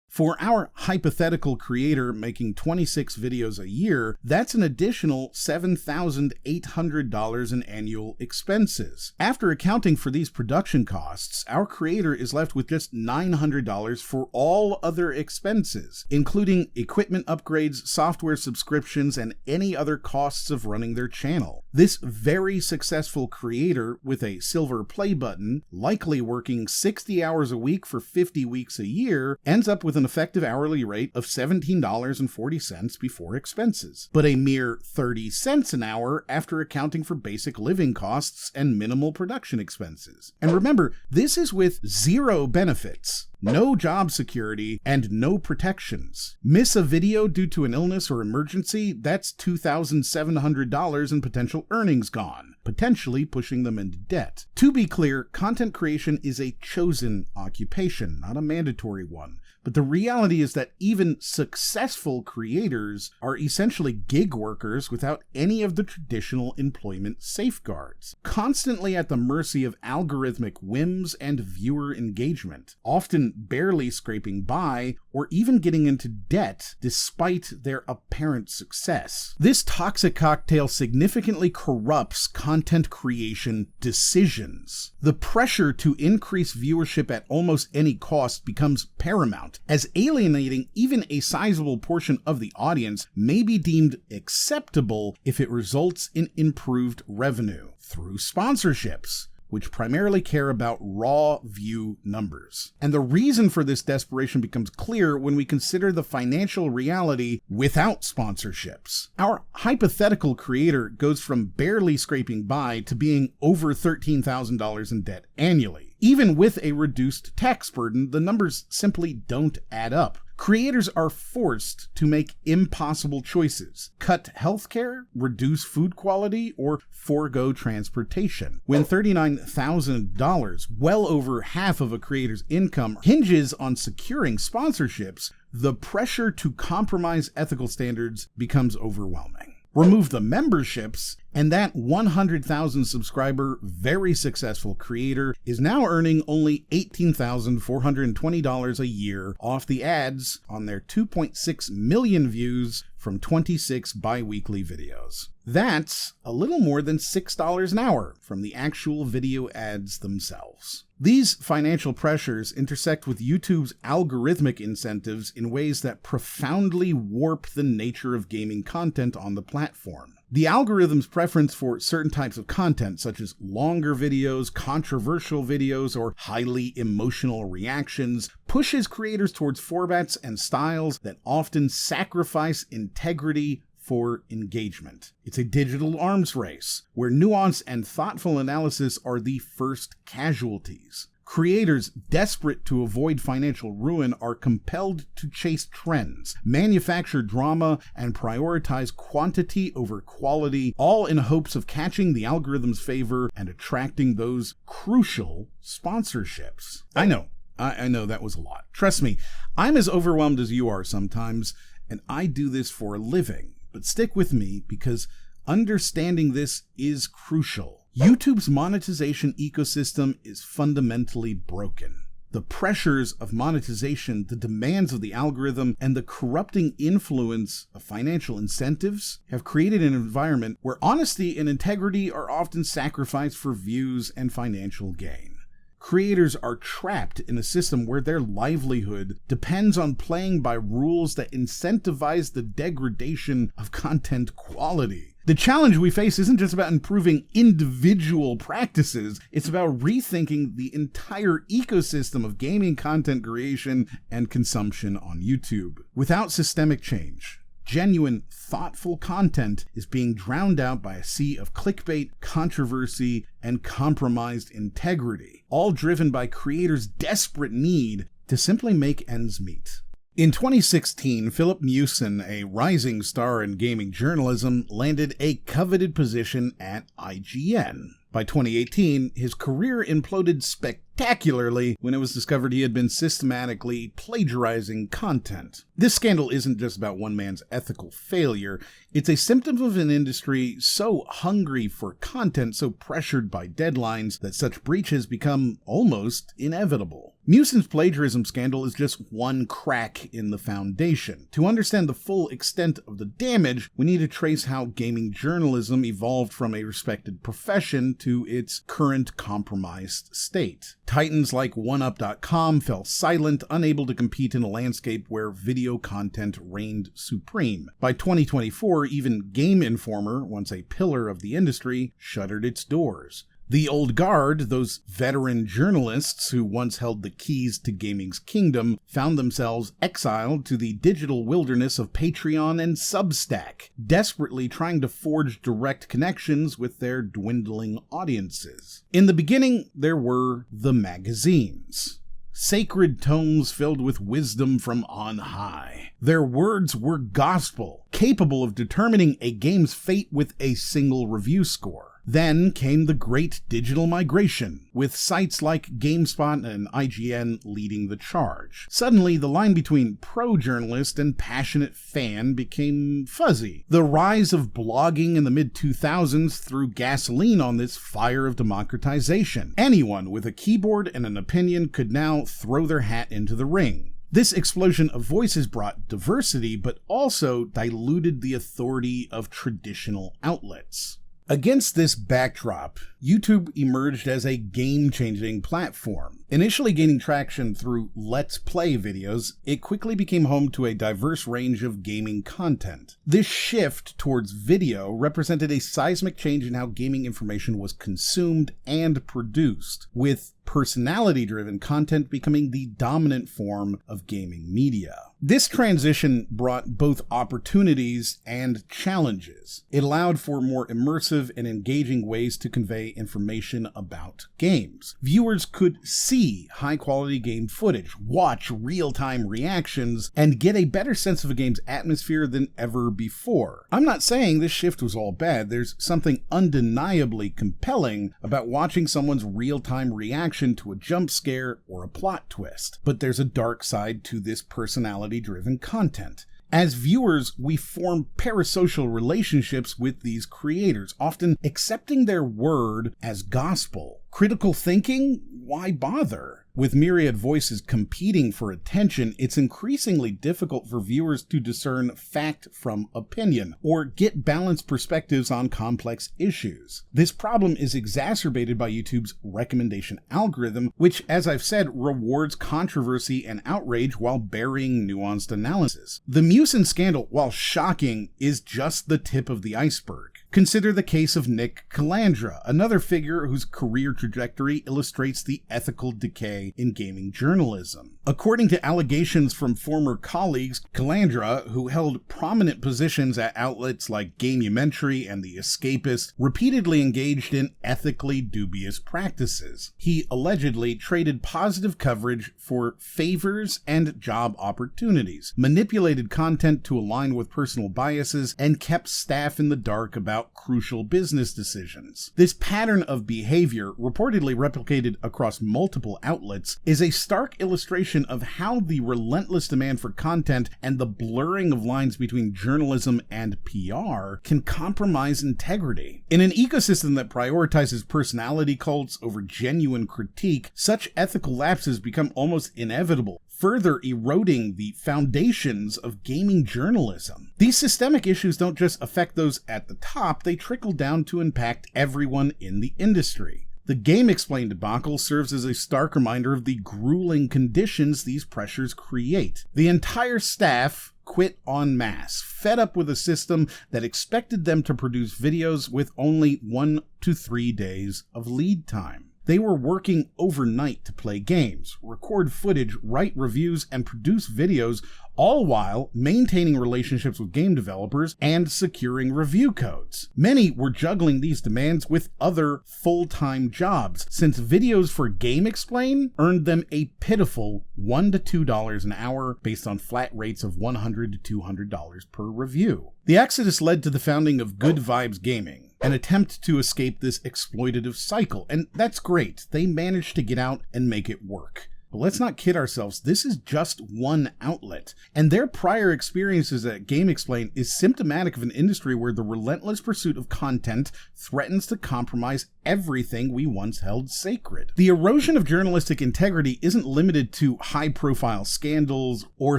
For our hypothetical creator making 26 videos a year, that's an additional $7,800 in annual expenses. After accounting for these production costs, our creator is left with just $900 for all other expenses, including equipment upgrades, software subscriptions, and any other costs of running their channel. This very successful creator with a silver play button, likely working 60 hours a week for 50 weeks a year, ends up with an effective hourly rate of $17.40 before expenses, but a mere 30 cents an hour after accounting for basic living costs and minimal production expenses. And remember, this is with 0 benefits, no job security, and no protections. Miss a video due to an illness or emergency, that's $2,700 in potential earnings gone, potentially pushing them into debt. To be clear, content creation is a chosen occupation, not a mandatory one. But the reality is that even successful creators are essentially gig workers without any of the traditional employment safeguards, constantly at the mercy of algorithmic whims and viewer engagement, often barely scraping by or even getting into debt despite their apparent success. This toxic cocktail significantly corrupts content creation decisions. The pressure to increase viewership at almost any cost becomes paramount, as alienating even a sizable portion of the audience may be deemed acceptable if it results in improved revenue through sponsorships, which primarily care about raw view numbers. And the reason for this desperation becomes clear when we consider the financial reality without sponsorships. Our hypothetical creator goes from barely scraping by to being over $13,000 in debt annually. Even with a reduced tax burden, the numbers simply don't add up. Creators are forced to make impossible choices: cut healthcare, reduce food quality, or forego transportation. When $39,000, well over half of a creator's income, hinges on securing sponsorships, the pressure to compromise ethical standards becomes overwhelming. Remove the memberships, and that 100,000 subscriber, very successful creator is now earning only $18,420 a year off the ads on their 2.6 million views from 26 bi-weekly videos. That's a little more than $6 an hour from the actual video ads themselves. These financial pressures intersect with YouTube's algorithmic incentives in ways that profoundly warp the nature of gaming content on the platform. The algorithm's preference for certain types of content, such as longer videos, controversial videos, or highly emotional reactions, pushes creators towards formats and styles that often sacrifice integrity for engagement. It's a digital arms race, where nuance and thoughtful analysis are the first casualties. Creators desperate to avoid financial ruin are compelled to chase trends, manufacture drama, and prioritize quantity over quality, all in hopes of catching the algorithm's favor and attracting those crucial sponsorships. I know that was a lot. Trust me, I'm as overwhelmed as you are sometimes, and I do this for a living. But stick with me, because understanding this is crucial. YouTube's monetization ecosystem is fundamentally broken. The pressures of monetization, the demands of the algorithm, and the corrupting influence of financial incentives have created an environment where honesty and integrity are often sacrificed for views and financial gain. Creators are trapped in a system where their livelihood depends on playing by rules that incentivize the degradation of content quality. The challenge we face isn't just about improving individual practices, it's about rethinking the entire ecosystem of gaming content creation and consumption on YouTube. Without systemic change, genuine, thoughtful content is being drowned out by a sea of clickbait, controversy, and compromised integrity, all driven by creators' desperate need to simply make ends meet. In 2016, Philip Mewson, a rising star in gaming journalism, landed a coveted position at IGN. By 2018, his career imploded spectacularly when it was discovered he had been systematically plagiarizing content. This scandal isn't just about one man's ethical failure, it's a symptom of an industry so hungry for content, so pressured by deadlines, that such breaches become almost inevitable. Mewson's plagiarism scandal is just one crack in the foundation. To understand the full extent of the damage, we need to trace how gaming journalism evolved from a respected profession to its current compromised state. Titans like OneUp.com fell silent, unable to compete in a landscape where video content reigned supreme. By 2024, even Game Informer, once a pillar of the industry, shuttered its doors. The old guard, those veteran journalists who once held the keys to gaming's kingdom, found themselves exiled to the digital wilderness of Patreon and Substack, desperately trying to forge direct connections with their dwindling audiences. In the beginning, there were the magazines. Sacred tomes filled with wisdom from on high. Their words were gospel, capable of determining a game's fate with a single review score. Then came the great digital migration, with sites like GameSpot and IGN leading the charge. Suddenly, the line between pro-journalist and passionate fan became fuzzy. The rise of blogging in the mid-2000s threw gasoline on this fire of democratization. Anyone with a keyboard and an opinion could now throw their hat into the ring. This explosion of voices brought diversity, but also diluted the authority of traditional outlets. Against this backdrop, YouTube emerged as a game-changing platform. Initially gaining traction through Let's Play videos, it quickly became home to a diverse range of gaming content. This shift towards video represented a seismic change in how gaming information was consumed and produced, with personality-driven content becoming the dominant form of gaming media. This transition brought both opportunities and challenges. It allowed for more immersive and engaging ways to convey information about games. Viewers could see high-quality game footage, watch real-time reactions, and get a better sense of a game's atmosphere than ever before. I'm not saying this shift was all bad. There's something undeniably compelling about watching someone's real-time reaction to a jump scare or a plot twist. But there's a dark side to this personality-driven content. As viewers, we form parasocial relationships with these creators, often accepting their word as gospel. Critical thinking? Why bother? With myriad voices competing for attention, it's increasingly difficult for viewers to discern fact from opinion, or get balanced perspectives on complex issues. This problem is exacerbated by YouTube's recommendation algorithm, which, as I've said, rewards controversy and outrage while burying nuanced analysis. The Mewson scandal, while shocking, is just the tip of the iceberg. Consider the case of Nick Calandra, another figure whose career trajectory illustrates the ethical decay in gaming journalism. According to allegations from former colleagues, Calandra, who held prominent positions at outlets like Gamementary and The Escapist, repeatedly engaged in ethically dubious practices. He allegedly traded positive coverage for favors and job opportunities, manipulated content to align with personal biases, and kept staff in the dark about crucial business decisions. This pattern of behavior, reportedly replicated across multiple outlets, is a stark illustration of how the relentless demand for content and the blurring of lines between journalism and PR can compromise integrity. In an ecosystem that prioritizes personality cults over genuine critique, such ethical lapses become almost inevitable, further eroding the foundations of gaming journalism. These systemic issues don't just affect those at the top, they trickle down to impact everyone in the industry. The The GameXplain debacle serves as a stark reminder of the grueling conditions these pressures create. The entire staff quit en masse, fed up with a system that expected them to produce videos with only 1 to 3 days of lead time. They were working overnight to play games, record footage, write reviews, and produce videos, all while maintaining relationships with game developers and securing review codes. Many were juggling these demands with other full-time jobs, since videos for GameXplain earned them a pitiful $1 to $2 an hour based on flat rates of $100 to $200 per review. The exodus led to the founding of Good Vibes Gaming, an attempt to escape this exploitative cycle, and that's great. They managed to get out and make it work. But let's not kid ourselves, this is just one outlet, and their prior experiences at GameXplain is symptomatic of an industry where the relentless pursuit of content threatens to compromise everything we once held sacred. The erosion of journalistic integrity isn't limited to high-profile scandals or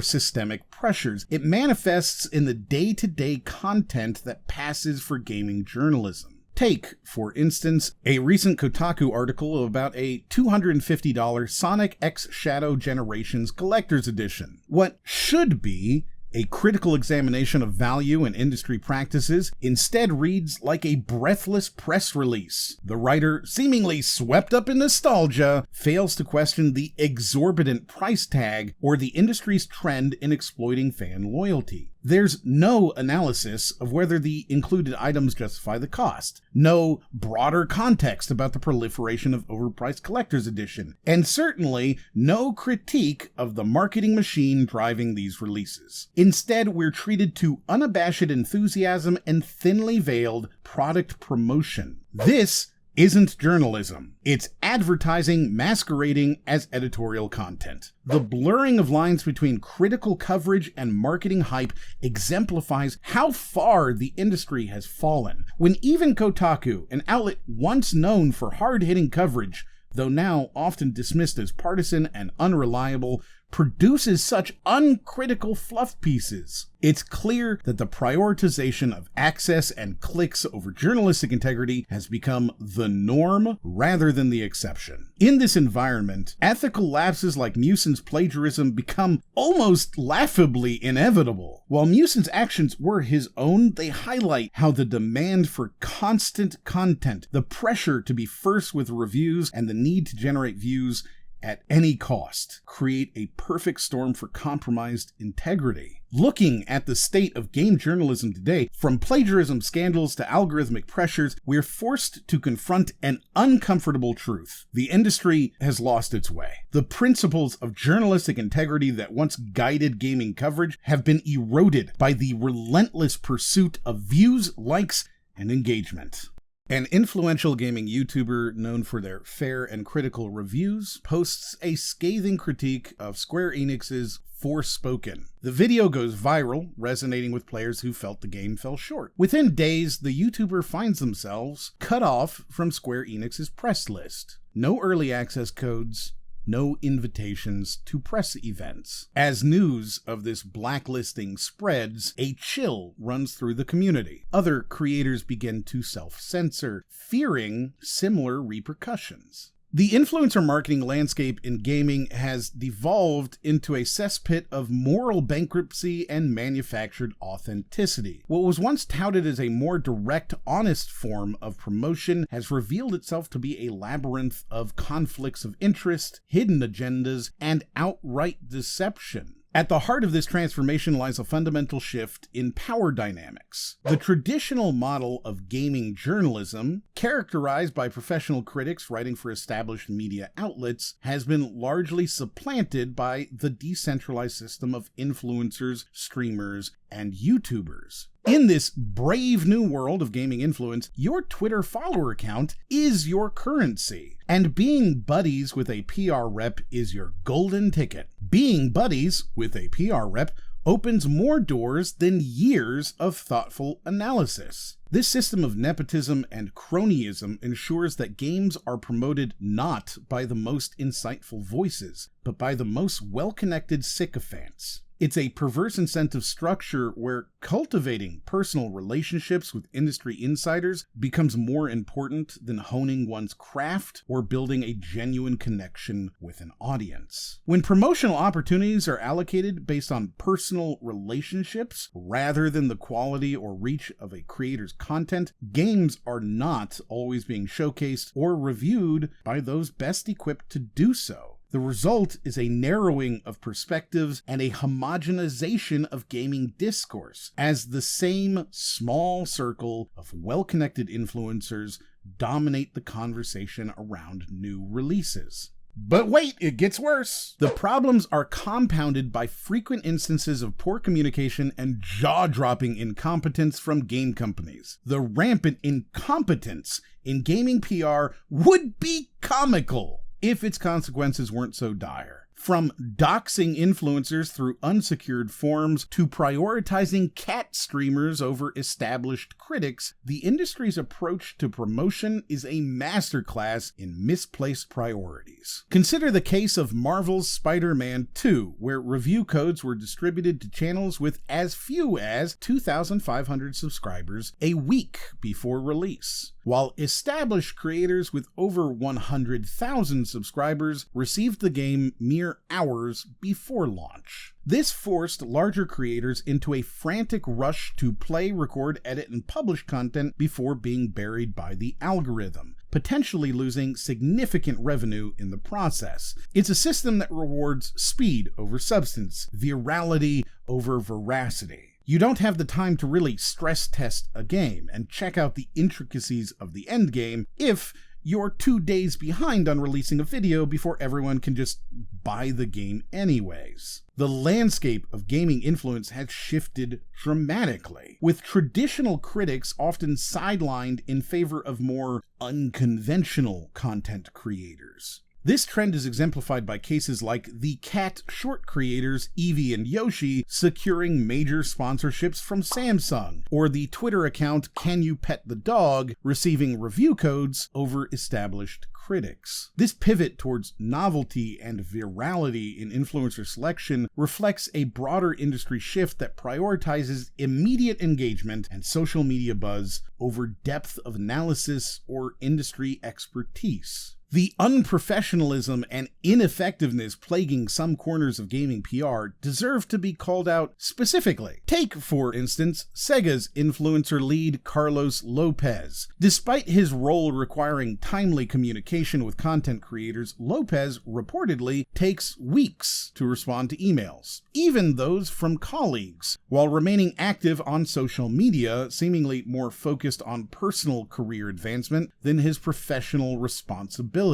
systemic pressures. It manifests in the day-to-day content that passes for gaming journalism. Take, for instance, a recent Kotaku article about a $250 Sonic X Shadow Generations Collector's Edition. What should be a critical examination of value and industry practices instead reads like a breathless press release. The writer, seemingly swept up in nostalgia, fails to question the exorbitant price tag or the industry's trend in exploiting fan loyalty. There's no analysis of whether the included items justify the cost, no broader context about the proliferation of overpriced collector's edition, and certainly no critique of the marketing machine driving these releases. Instead, we're treated to unabashed enthusiasm and thinly veiled product promotion. This isn't journalism. It's advertising masquerading as editorial content. The blurring of lines between critical coverage and marketing hype exemplifies how far the industry has fallen, when even Kotaku, an outlet once known for hard-hitting coverage, though now often dismissed as partisan and unreliable, produces such uncritical fluff pieces. It's clear that the prioritization of access and clicks over journalistic integrity has become the norm rather than the exception. In this environment, ethical lapses like Muson's plagiarism become almost laughably inevitable. While Muson's actions were his own, they highlight how the demand for constant content, the pressure to be first with reviews, and the need to generate views at any cost create a perfect storm for compromised integrity. Looking at the state of game journalism today, from plagiarism scandals to algorithmic pressures, we're forced to confront an uncomfortable truth. The industry has lost its way. The principles of journalistic integrity that once guided gaming coverage have been eroded by the relentless pursuit of views, likes, and engagement. An influential gaming YouTuber known for their fair and critical reviews posts a scathing critique of Square Enix's Forspoken. The video goes viral, resonating with players who felt the game fell short. Within days, the YouTuber finds themselves cut off from Square Enix's press list. No early access codes, no invitations to press events. As news of this blacklisting spreads, a chill runs through the community. Other creators begin to self-censor, fearing similar repercussions. The influencer marketing landscape in gaming has devolved into a cesspit of moral bankruptcy and manufactured authenticity. What was once touted as a more direct, honest form of promotion has revealed itself to be a labyrinth of conflicts of interest, hidden agendas, and outright deception. At the heart of this transformation lies a fundamental shift in power dynamics. The traditional model of gaming journalism, characterized by professional critics writing for established media outlets, has been largely supplanted by the decentralized system of influencers, streamers, and YouTubers. In this brave new world of gaming influence, your Twitter follower count is your currency, and being buddies with a PR rep is your golden ticket. Being buddies with a PR rep opens more doors than years of thoughtful analysis. This system of nepotism and cronyism ensures that games are promoted not by the most insightful voices, but by the most well-connected sycophants. It's a perverse incentive structure where cultivating personal relationships with industry insiders becomes more important than honing one's craft or building a genuine connection with an audience. When promotional opportunities are allocated based on personal relationships rather than the quality or reach of a creator's content, games are not always being showcased or reviewed by those best equipped to do so. The result is a narrowing of perspectives and a homogenization of gaming discourse, as the same small circle of well-connected influencers dominate the conversation around new releases. But wait, it gets worse. The problems are compounded by frequent instances of poor communication and jaw-dropping incompetence from game companies. The rampant incompetence in gaming PR would be comical if its consequences weren't so dire. From doxing influencers through unsecured forums to prioritizing cat streamers over established critics, the industry's approach to promotion is a masterclass in misplaced priorities. Consider the case of Marvel's Spider-Man 2, where review codes were distributed to channels with as few as 2,500 subscribers a week before release, while established creators with over 100,000 subscribers received the game mere hours before launch. This forced larger creators into a frantic rush to play, record, edit, and publish content before being buried by the algorithm, potentially losing significant revenue in the process. It's a system that rewards speed over substance, virality over veracity. You don't have the time to really stress test a game and check out the intricacies of the endgame if you're 2 days behind on releasing a video before everyone can just buy the game anyways. The landscape of gaming influence has shifted dramatically, with traditional critics often sidelined in favor of more unconventional content creators. This trend is exemplified by cases like the cat short creators Eevee and Yoshi securing major sponsorships from Samsung, or the Twitter account Can You Pet the Dog receiving review codes over established critics. This pivot towards novelty and virality in influencer selection reflects a broader industry shift that prioritizes immediate engagement and social media buzz over depth of analysis or industry expertise. The unprofessionalism and ineffectiveness plaguing some corners of gaming PR deserve to be called out specifically. Take, for instance, Sega's influencer lead Carlos Lopez. Despite his role requiring timely communication with content creators, Lopez reportedly takes weeks to respond to emails, even those from colleagues, while remaining active on social media, seemingly more focused on personal career advancement than his professional responsibilities.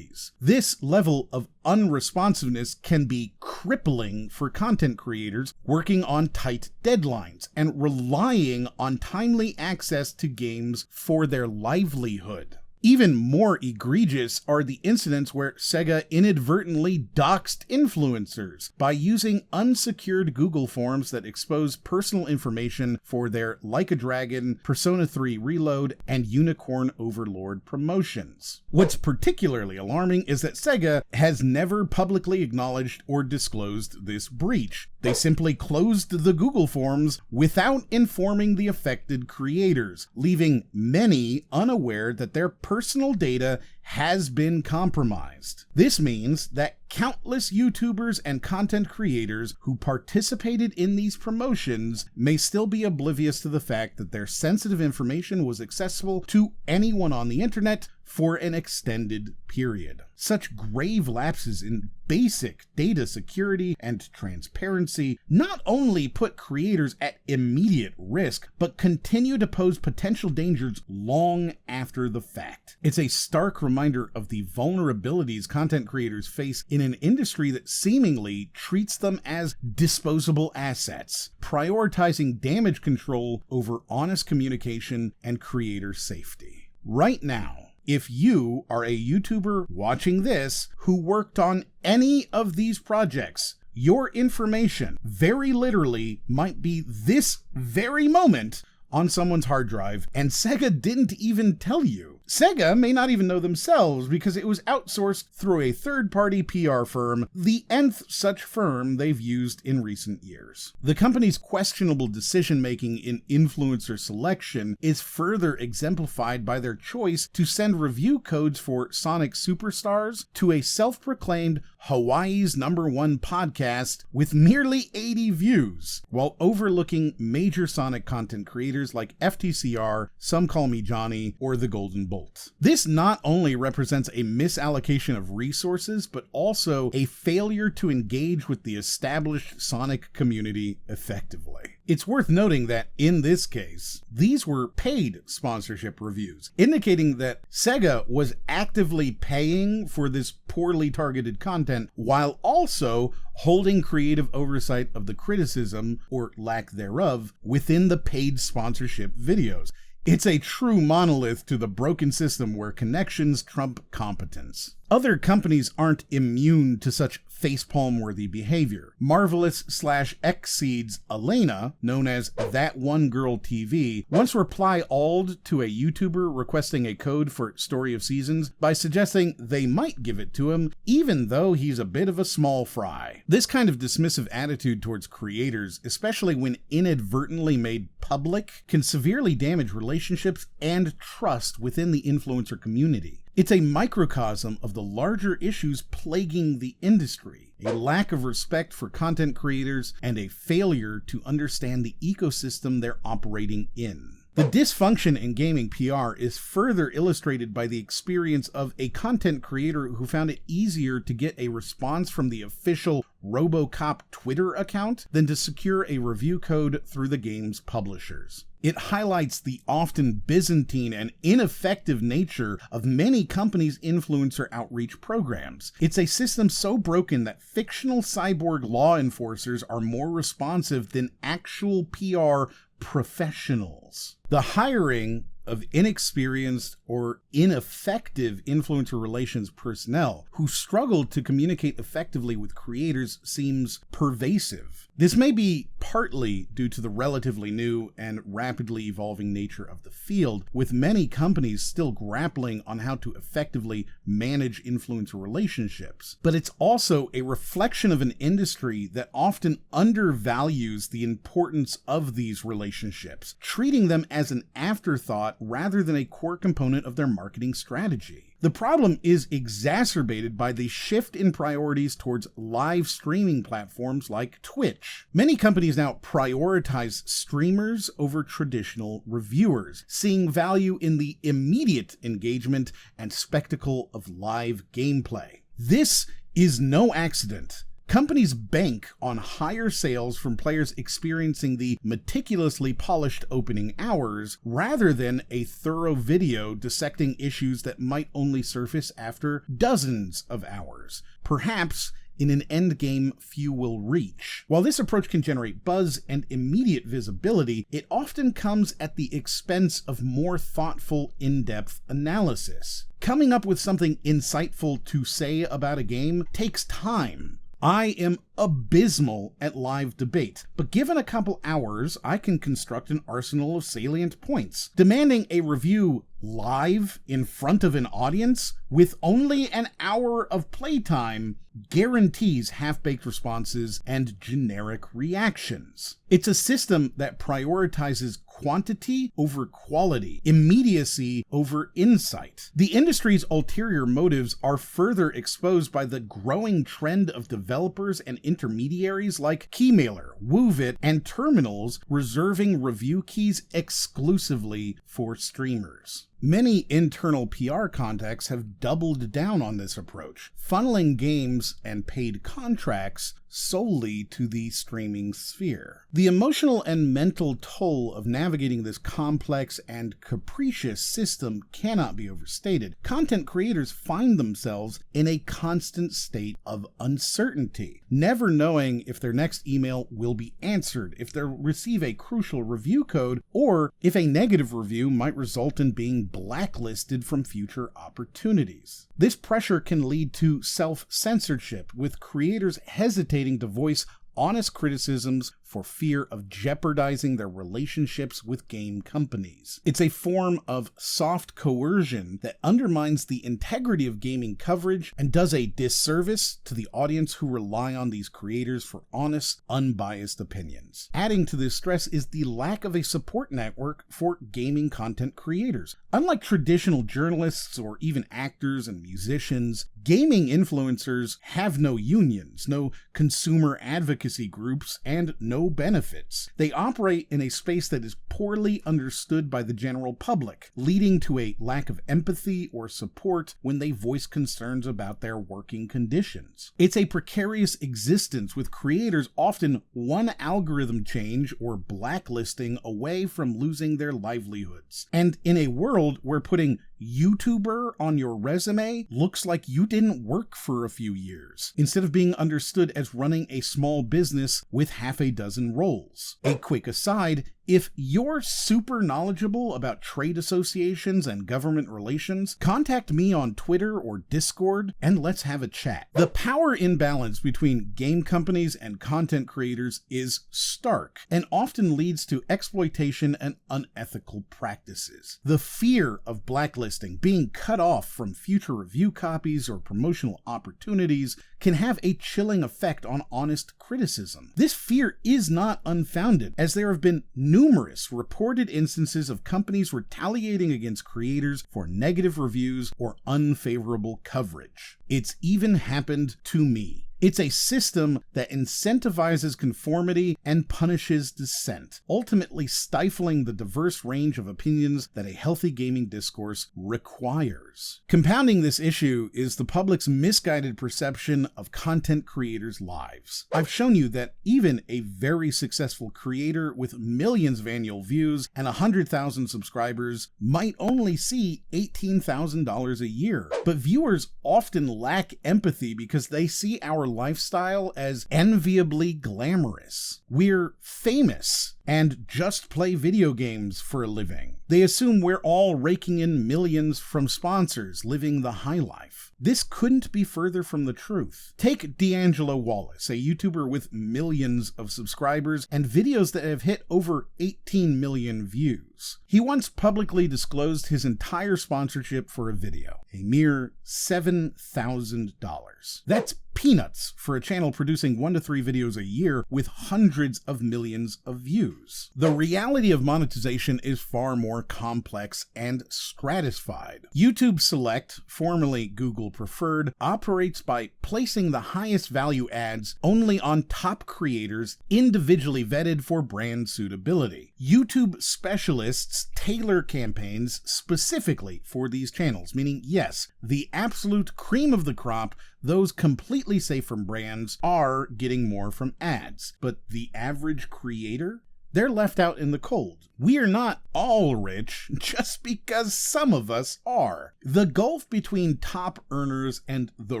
This level of unresponsiveness can be crippling for content creators working on tight deadlines and relying on timely access to games for their livelihood. Even more egregious are the incidents where Sega inadvertently doxed influencers by using unsecured Google forms that expose personal information for their Like a Dragon, Persona 3 Reload, and Unicorn Overlord promotions. What's particularly alarming is that Sega has never publicly acknowledged or disclosed this breach. They simply closed the Google forms without informing the affected creators, leaving many unaware that their personal data has been compromised. This means that countless YouTubers and content creators who participated in these promotions may still be oblivious to the fact that their sensitive information was accessible to anyone on the internet for an extended period. Such grave lapses in basic data security and transparency not only put creators at immediate risk, but continue to pose potential dangers long after the fact. It's a stark reminder of the vulnerabilities content creators face in an industry that seemingly treats them as disposable assets, prioritizing damage control over honest communication and creator safety. Right now, if you are a YouTuber watching this who worked on any of these projects, your information very literally might be this very moment on someone's hard drive, and Sega didn't even tell you. Sega may not even know themselves because it was outsourced through a third-party PR firm, the nth such firm they've used in recent years. The company's questionable decision-making in influencer selection is further exemplified by their choice to send review codes for Sonic Superstars to a self-proclaimed Hawaii's #1 podcast with merely 80 views, while overlooking major Sonic content creators like FTCR, Some Call Me Johnny, or The Golden Bolt. This not only represents a misallocation of resources, but also a failure to engage with the established Sonic community effectively. It's worth noting that, in this case, these were paid sponsorship reviews, indicating that Sega was actively paying for this poorly targeted content while also holding creative oversight of the criticism, or lack thereof, within the paid sponsorship videos. It's a true monolith to the broken system where connections trump competence. Other companies aren't immune to such facepalm-worthy behavior. Marvelous/Xseed's Elena, known as That One Girl TV, once reply-alled to a YouTuber requesting a code for Story of Seasons by suggesting they might give it to him, even though he's a bit of a small fry. This kind of dismissive attitude towards creators, especially when inadvertently made public, can severely damage relationships and trust within the influencer community. It's a microcosm of the larger issues plaguing the industry, a lack of respect for content creators, and a failure to understand the ecosystem they're operating in. The dysfunction in gaming PR is further illustrated by the experience of a content creator who found it easier to get a response from the official RoboCop Twitter account than to secure a review code through the game's publishers. It highlights the often Byzantine and ineffective nature of many companies' influencer outreach programs. It's a system so broken that fictional cyborg law enforcers are more responsive than actual PR professionals. The hiring of inexperienced or ineffective influencer relations personnel who struggle to communicate effectively with creators seems pervasive. This may be partly due to the relatively new and rapidly evolving nature of the field, with many companies still grappling on how to effectively manage influencer relationships. But it's also a reflection of an industry that often undervalues the importance of these relationships, treating them as an afterthought rather than a core component of their marketing strategy. The problem is exacerbated by the shift in priorities towards live streaming platforms like Twitch. Many companies now prioritize streamers over traditional reviewers, seeing value in the immediate engagement and spectacle of live gameplay. This is no accident. Companies bank on higher sales from players experiencing the meticulously polished opening hours rather than a thorough video dissecting issues that might only surface after dozens of hours, perhaps in an endgame few will reach. While this approach can generate buzz and immediate visibility, it often comes at the expense of more thoughtful, in-depth analysis. Coming up with something insightful to say about a game takes time. I am abysmal at live debate, but given a couple hours, I can construct an arsenal of salient points. Demanding a review live in front of an audience with only an hour of playtime guarantees half-baked responses and generic reactions. It's a system that prioritizes quantity over quality, immediacy over insight. The industry's ulterior motives are further exposed by the growing trend of developers and intermediaries like Keymailer, Woovit, and terminals reserving review keys exclusively for streamers. Many internal PR contacts have doubled down on this approach, funneling games and paid contracts solely to the streaming sphere. The emotional and mental toll of navigating this complex and capricious system cannot be overstated. Content creators find themselves in a constant state of uncertainty, never knowing if their next email will be answered, if they'll receive a crucial review code, or if a negative review might result in being blacklisted from future opportunities. This pressure can lead to self-censorship, with creators hesitating to voice honest criticisms for fear of jeopardizing their relationships with game companies. It's a form of soft coercion that undermines the integrity of gaming coverage and does a disservice to the audience who rely on these creators for honest, unbiased opinions. Adding to this stress is the lack of a support network for gaming content creators. Unlike traditional journalists or even actors and musicians, gaming influencers have no unions, no consumer advocacy groups, and no benefits. They operate in a space that is poorly understood by the general public, leading to a lack of empathy or support when they voice concerns about their working conditions. It's a precarious existence, with creators often one algorithm change or blacklisting away from losing their livelihoods. And in a world where putting YouTuber on your resume looks like you didn't work for a few years, instead of being understood as running a small business with half a dozen roles. A quick aside, if you're super knowledgeable about trade associations and government relations, contact me on Twitter or Discord and let's have a chat. The power imbalance between game companies and content creators is stark and often leads to exploitation and unethical practices. The fear of blacklisting, being cut off from future review copies or promotional opportunities, can have a chilling effect on honest criticism. This fear is not unfounded, as there have been numerous reported instances of companies retaliating against creators for negative reviews or unfavorable coverage. It's even happened to me. It's a system that incentivizes conformity and punishes dissent, ultimately stifling the diverse range of opinions that a healthy gaming discourse requires. Compounding this issue is the public's misguided perception of content creators' lives. I've shown you that even a very successful creator with millions of annual views and 100,000 subscribers might only see $18,000 a year, but viewers often lack empathy because they see our lifestyle as enviably glamorous. We're famous and just play video games for a living. They assume we're all raking in millions from sponsors, living the high life. This couldn't be further from the truth. Take D'Angelo Wallace, a YouTuber with millions of subscribers and videos that have hit over 18 million views. He once publicly disclosed his entire sponsorship for a video, a mere $7,000. That's peanuts for a channel producing 1 to 3 videos a year with hundreds of millions of views. The reality of monetization is far more complex and stratified. YouTube Select, formerly Google Preferred, operates by placing the highest value ads only on top creators individually vetted for brand suitability. YouTube Specialists tailor campaigns specifically for these channels, meaning yes, the absolute cream of the crop, those completely safe from brands, are getting more from ads. But the average creator? They're left out in the cold. We are not all rich just because some of us are. The gulf between top earners and the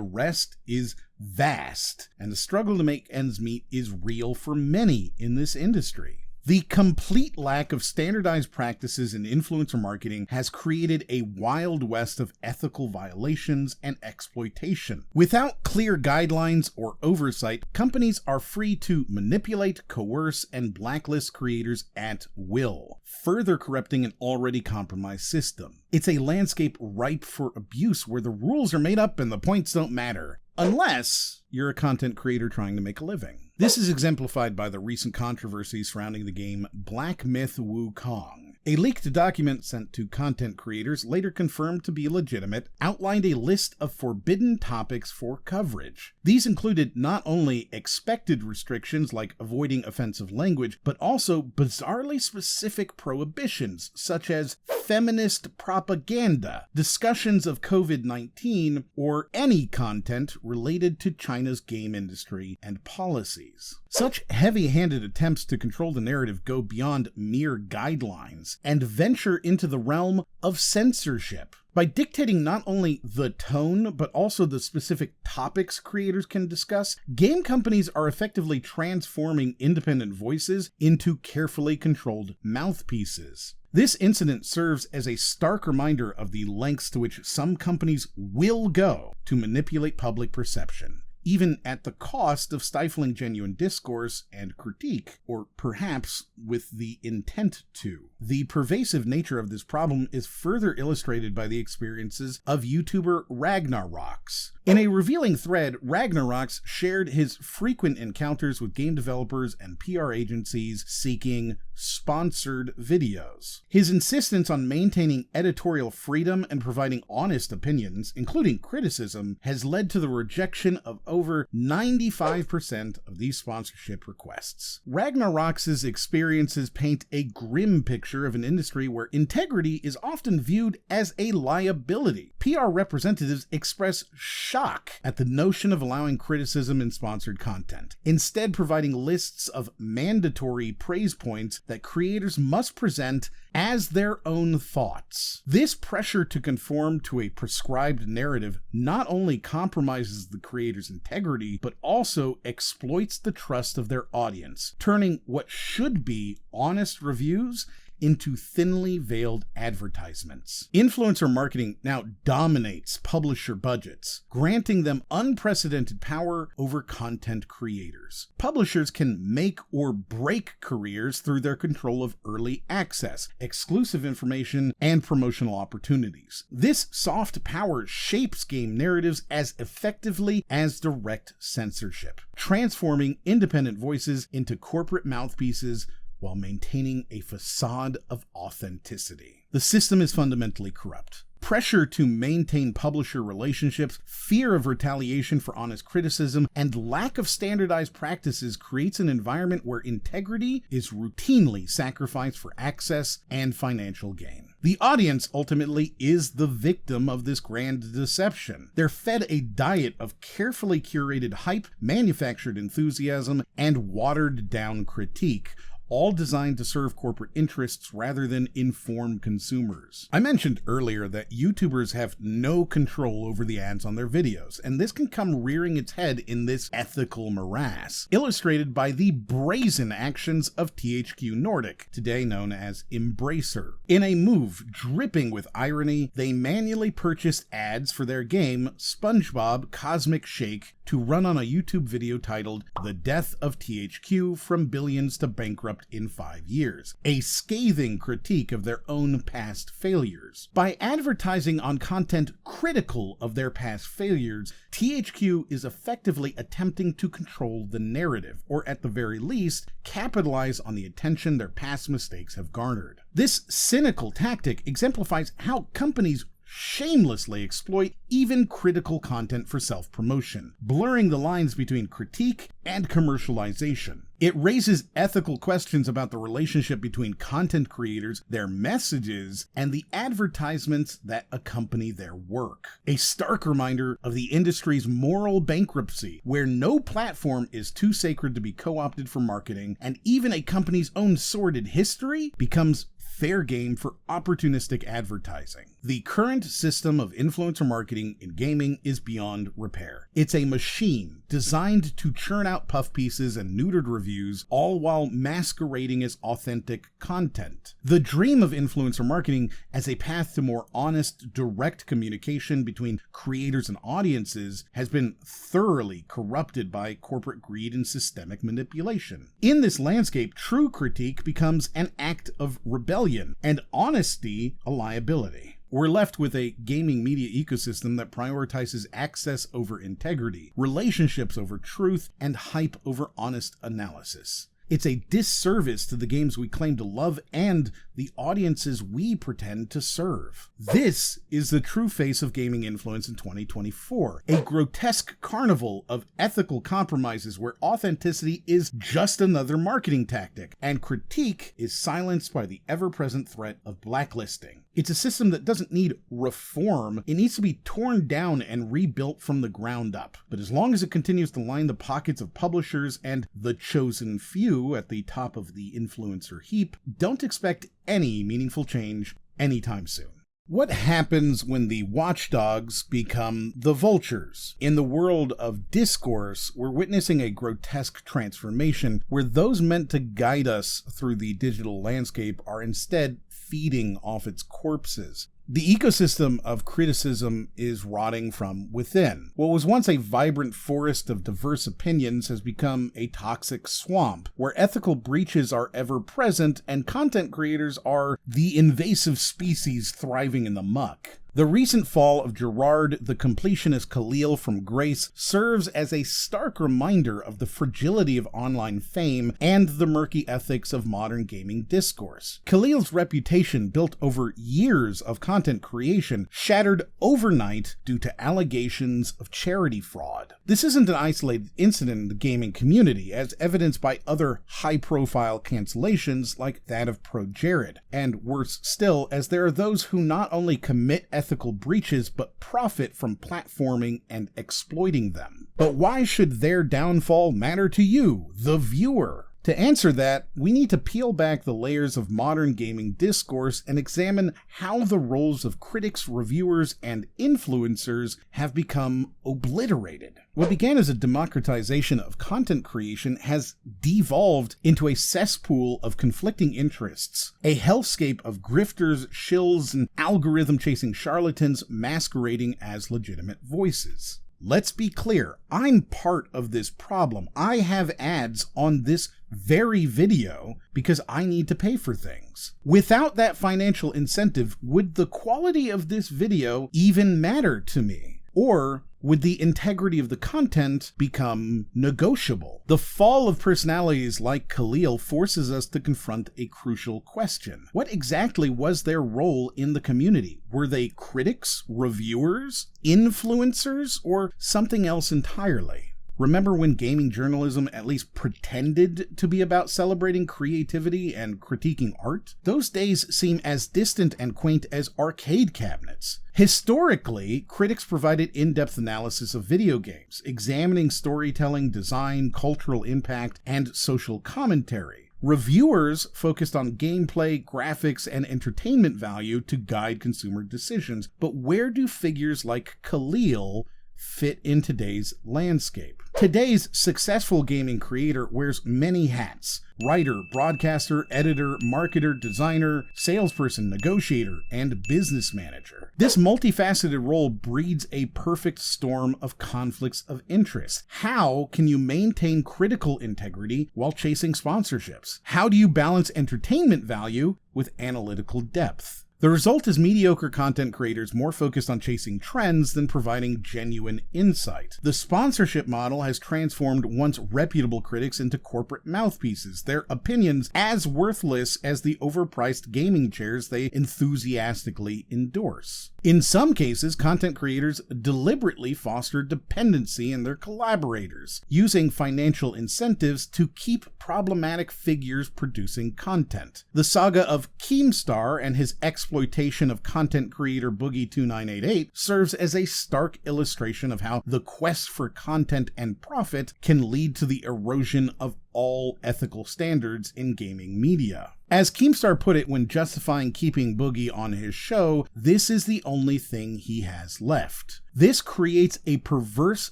rest is vast, and the struggle to make ends meet is real for many in this industry. The complete lack of standardized practices in influencer marketing has created a wild west of ethical violations and exploitation. Without clear guidelines or oversight, companies are free to manipulate, coerce, and blacklist creators at will, further corrupting an already compromised system. It's a landscape ripe for abuse where the rules are made up and the points don't matter, unless you're a content creator trying to make a living. This is exemplified by the recent controversy surrounding the game Black Myth Wukong. A leaked document sent to content creators, later confirmed to be legitimate, outlined a list of forbidden topics for coverage. These included not only expected restrictions like avoiding offensive language, but also bizarrely specific prohibitions, such as feminist propaganda, discussions of COVID-19, or any content related to China's game industry and policies. Such heavy-handed attempts to control the narrative go beyond mere guidelines and venture into the realm of censorship. By dictating not only the tone, but also the specific topics creators can discuss, game companies are effectively transforming independent voices into carefully controlled mouthpieces. This incident serves as a stark reminder of the lengths to which some companies will go to manipulate public perception, even at the cost of stifling genuine discourse and critique, or perhaps with the intent to. The pervasive nature of this problem is further illustrated by the experiences of YouTuber RagnarRox. In a revealing thread, RagnarRox shared his frequent encounters with game developers and PR agencies seeking sponsored videos. His insistence on maintaining editorial freedom and providing honest opinions, including criticism, has led to the rejection of over 95% of these sponsorship requests. RagnarRox's experiences paint a grim picture of an industry where integrity is often viewed as a liability. PR representatives express shock at the notion of allowing criticism in sponsored content, instead providing lists of mandatory praise points that creators must present as their own thoughts. This pressure to conform to a prescribed narrative not only compromises the creator's integrity, but also exploits the trust of their audience, turning what should be honest reviews into thinly veiled advertisements. Influencer marketing now dominates publisher budgets, granting them unprecedented power over content creators. Publishers can make or break careers through their control of early access, exclusive information, and promotional opportunities. This soft power shapes game narratives as effectively as direct censorship, transforming independent voices into corporate mouthpieces while maintaining a facade of authenticity. The system is fundamentally corrupt. Pressure to maintain publisher relationships, fear of retaliation for honest criticism, and lack of standardized practices creates an environment where integrity is routinely sacrificed for access and financial gain. The audience ultimately is the victim of this grand deception. They're fed a diet of carefully curated hype, manufactured enthusiasm, and watered-down critique, all designed to serve corporate interests rather than inform consumers. I mentioned earlier that YouTubers have no control over the ads on their videos, and this can come rearing its head in this ethical morass, illustrated by the brazen actions of THQ Nordic, today known as Embracer. In a move dripping with irony, they manually purchased ads for their game SpongeBob Cosmic Shake to run on a YouTube video titled "The Death of THQ from Billions to Bankrupt in 5 Years," a scathing critique of their own past failures. By advertising on content critical of their past failures, THQ is effectively attempting to control the narrative, or at the very least, capitalize on the attention their past mistakes have garnered. This cynical tactic exemplifies how companies shamelessly exploit even critical content for self-promotion, blurring the lines between critique and commercialization. It raises ethical questions about the relationship between content creators, their messages, and the advertisements that accompany their work. A stark reminder of the industry's moral bankruptcy, where no platform is too sacred to be co-opted for marketing, and even a company's own sordid history becomes fair game for opportunistic advertising. The current system of influencer marketing in gaming is beyond repair. It's a machine designed to churn out puff pieces and neutered reviews, all while masquerading as authentic content. The dream of influencer marketing as a path to more honest, direct communication between creators and audiences has been thoroughly corrupted by corporate greed and systemic manipulation. In this landscape, true critique becomes an act of rebellion, and honesty a liability. We're left with a gaming media ecosystem that prioritizes access over integrity, relationships over truth, and hype over honest analysis. It's a disservice to the games we claim to love and the audiences we pretend to serve. This is the true face of gaming influence in 2024, a grotesque carnival of ethical compromises where authenticity is just another marketing tactic, and critique is silenced by the ever-present threat of blacklisting. It's a system that doesn't need reform, it needs to be torn down and rebuilt from the ground up. But as long as it continues to line the pockets of publishers and the chosen few at the top of the influencer heap, don't expect any meaningful change anytime soon. What happens when the watchdogs become the vultures? In the world of discourse, we're witnessing a grotesque transformation where those meant to guide us through the digital landscape are instead feeding off its corpses. The ecosystem of criticism is rotting from within. What was once a vibrant forest of diverse opinions has become a toxic swamp, where ethical breaches are ever present and content creators are the invasive species thriving in the muck. The recent fall of Gerard the Completionist Khalil from grace serves as a stark reminder of the fragility of online fame and the murky ethics of modern gaming discourse. Khalil's reputation, built over years of content creation, shattered overnight due to allegations of charity fraud. This isn't an isolated incident in the gaming community, as evidenced by other high-profile cancellations like that of Pro Jared, and worse still, as there are those who not only commit ethical breaches but profit from platforming and exploiting them. But why should their downfall matter to you, the viewer? To answer that, we need to peel back the layers of modern gaming discourse and examine how the roles of critics, reviewers, and influencers have become obliterated. What began as a democratization of content creation has devolved into a cesspool of conflicting interests, a hellscape of grifters, shills, and algorithm-chasing charlatans masquerading as legitimate voices. Let's be clear, I'm part of this problem. I have ads on this very video because I need to pay for things. Without that financial incentive, would the quality of this video even matter to me? Or would the integrity of the content become negotiable? The fall of personalities like Khalil forces us to confront a crucial question. What exactly was their role in the community? Were they critics, reviewers, influencers, or something else entirely? Remember when gaming journalism at least pretended to be about celebrating creativity and critiquing art? Those days seem as distant and quaint as arcade cabinets. Historically, critics provided in-depth analysis of video games, examining storytelling, design, cultural impact, and social commentary. Reviewers focused on gameplay, graphics, and entertainment value to guide consumer decisions. But where do figures like Khalil fit in today's landscape? Today's successful gaming creator wears many hats: writer, broadcaster, editor, marketer, designer, salesperson, negotiator, and business manager. This multifaceted role breeds a perfect storm of conflicts of interest. How can you maintain critical integrity while chasing sponsorships? How do you balance entertainment value with analytical depth? The result is mediocre content creators more focused on chasing trends than providing genuine insight. The sponsorship model has transformed once reputable critics into corporate mouthpieces, their opinions as worthless as the overpriced gaming chairs they enthusiastically endorse. In some cases, content creators deliberately foster dependency in their collaborators, using financial incentives to keep problematic figures producing content. The saga of Keemstar and his exploitation of content creator Boogie2988 serves as a stark illustration of how the quest for content and profit can lead to the erosion of all ethical standards in gaming media. As Keemstar put it when justifying keeping Boogie on his show, this is the only thing he has left. This creates a perverse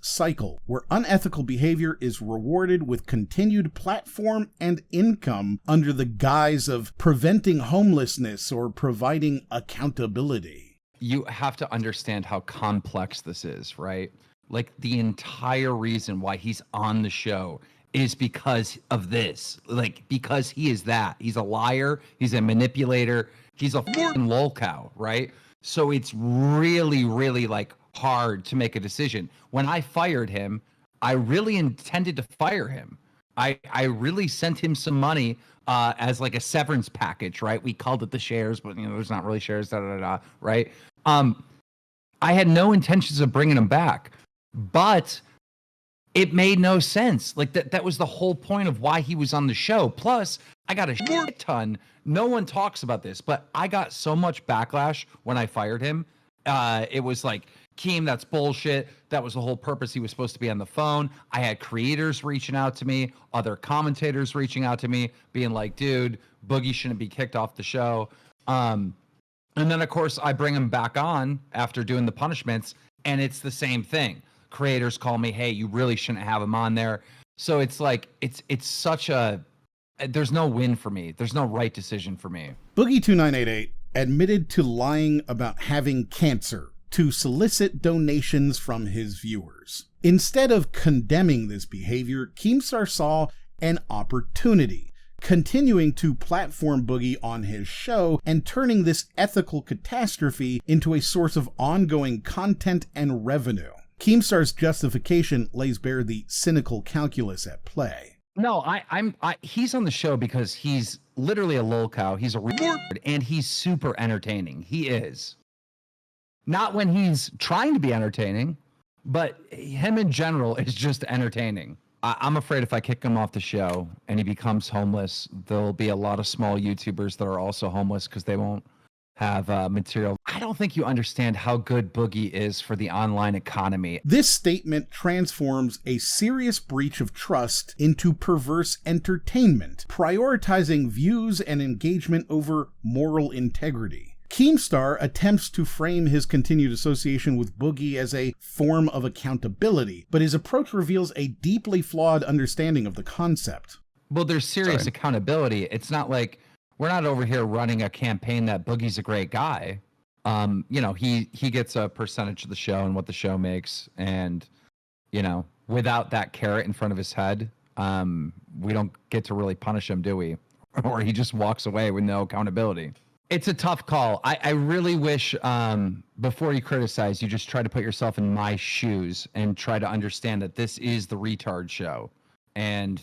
cycle where unethical behavior is rewarded with continued platform and income under the guise of preventing homelessness or providing accountability. You have to understand how complex this is, right? Like, the entire reason why he's on the show is because of this. Like, because he is that. He's a liar. He's a manipulator. He's a f***ing lolcow, right? So it's really, really, like, hard to make a decision. When I fired him, I really intended to fire him. I really sent him some money as, like, a severance package, right? We called it the shares, but, you know, there's not really shares, right? I had no intentions of bringing him back, but it made no sense. Like, that was the whole point of why he was on the show. Plus, I got a shit ton. No one talks about this, but I got so much backlash when I fired him. It was like, Keem, that's bullshit. That was the whole purpose. He was supposed to be on the phone. I had creators reaching out to me, other commentators reaching out to me, being like, dude, Boogie shouldn't be kicked off the show. And then, of course, I bring him back on after doing the punishments, and it's the same thing. Creators call me, hey, you really shouldn't have him on there. So it's like, it's such a, there's no win for me. There's no right decision for me. Boogie2988 admitted to lying about having cancer to solicit donations from his viewers. Instead of condemning this behavior, Keemstar saw an opportunity, continuing to platform Boogie on his show and turning this ethical catastrophe into a source of ongoing content and revenue. Keemstar's justification lays bare the cynical calculus at play. No, he's on the show because he's literally a lolcow. He's a retard, and he's super entertaining. He is. Not when he's trying to be entertaining, but him in general is just entertaining. I'm afraid if I kick him off the show and he becomes homeless, there'll be a lot of small YouTubers that are also homeless because they won't have material. I don't think you understand how good Boogie is for the online economy. This statement transforms a serious breach of trust into perverse entertainment, prioritizing views and engagement over moral integrity. Keemstar attempts to frame his continued association with Boogie as a form of accountability, but his approach reveals a deeply flawed understanding of the concept. Well, there's serious accountability. It's not like we're not over here running a campaign that Boogie's a great guy. He gets a percentage of the show and what the show makes, and without that carrot in front of his head, we don't get to really punish him, do we? Or he just walks away with no accountability. It's a tough call. I really wish before you criticize, you just try to put yourself in my shoes and try to understand that this is the retard show. And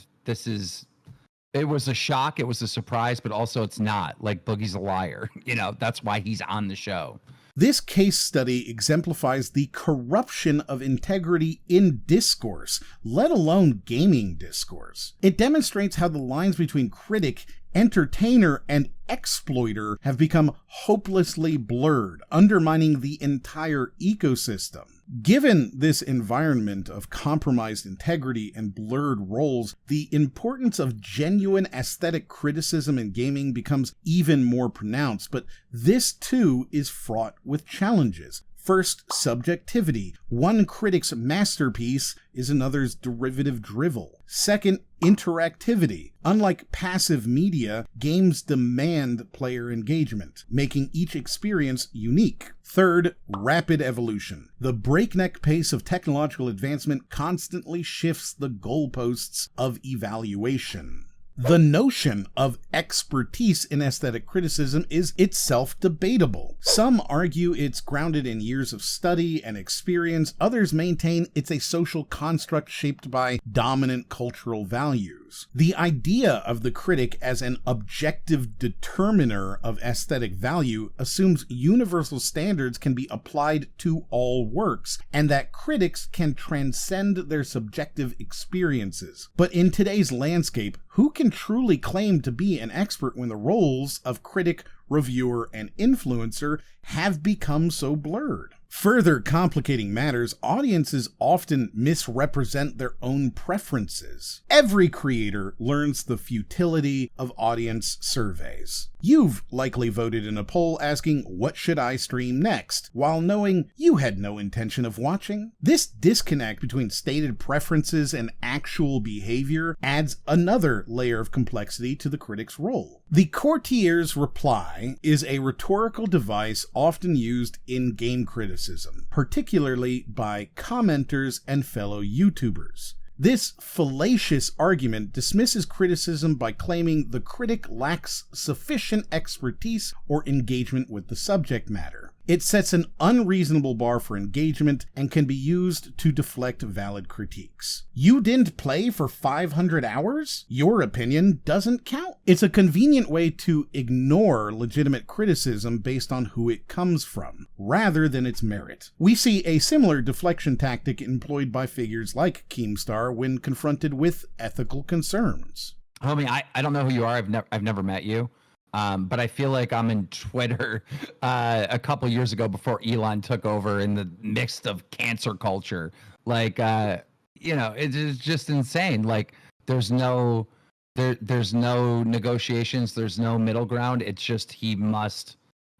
it was a shock. It was a surprise, but also it's not. Like, Boogie's a liar. That's why he's on the show. This case study exemplifies the corruption of integrity in discourse, let alone gaming discourse. It demonstrates how the lines between critic, entertainer, and exploiter have become hopelessly blurred, undermining the entire ecosystem. Given this environment of compromised integrity and blurred roles, the importance of genuine aesthetic criticism in gaming becomes even more pronounced, but this too is fraught with challenges. First, subjectivity. One critic's masterpiece is another's derivative drivel. Second, interactivity. Unlike passive media, games demand player engagement, making each experience unique. Third, rapid evolution. The breakneck pace of technological advancement constantly shifts the goalposts of evaluation. The notion of expertise in aesthetic criticism is itself debatable. Some argue it's grounded in years of study and experience. Others maintain it's a social construct shaped by dominant cultural values. The idea of the critic as an objective determiner of aesthetic value assumes universal standards can be applied to all works, and that critics can transcend their subjective experiences. But in today's landscape, who can truly claim to be an expert when the roles of critic, reviewer, and influencer have become so blurred? Further complicating matters, audiences often misrepresent their own preferences. Every creator learns the futility of audience surveys. You've likely voted in a poll asking, "What should I stream next?" while knowing you had no intention of watching. This disconnect between stated preferences and actual behavior adds another layer of complexity to the critic's role. The courtier's reply is a rhetorical device often used in game criticism, particularly by commenters and fellow YouTubers. This fallacious argument dismisses criticism by claiming the critic lacks sufficient expertise or engagement with the subject matter. It sets an unreasonable bar for engagement and can be used to deflect valid critiques. You didn't play for 500 hours? Your opinion doesn't count. It's a convenient way to ignore legitimate criticism based on who it comes from, rather than its merit. We see a similar deflection tactic employed by figures like Keemstar when confronted with ethical concerns. Homie, I don't know who you are. I've never met you. But I feel like I'm in Twitter a couple years ago before Elon took over in the midst of cancer culture. Like, it's just insane. Like, there's no negotiations. There's no middle ground. It's just he must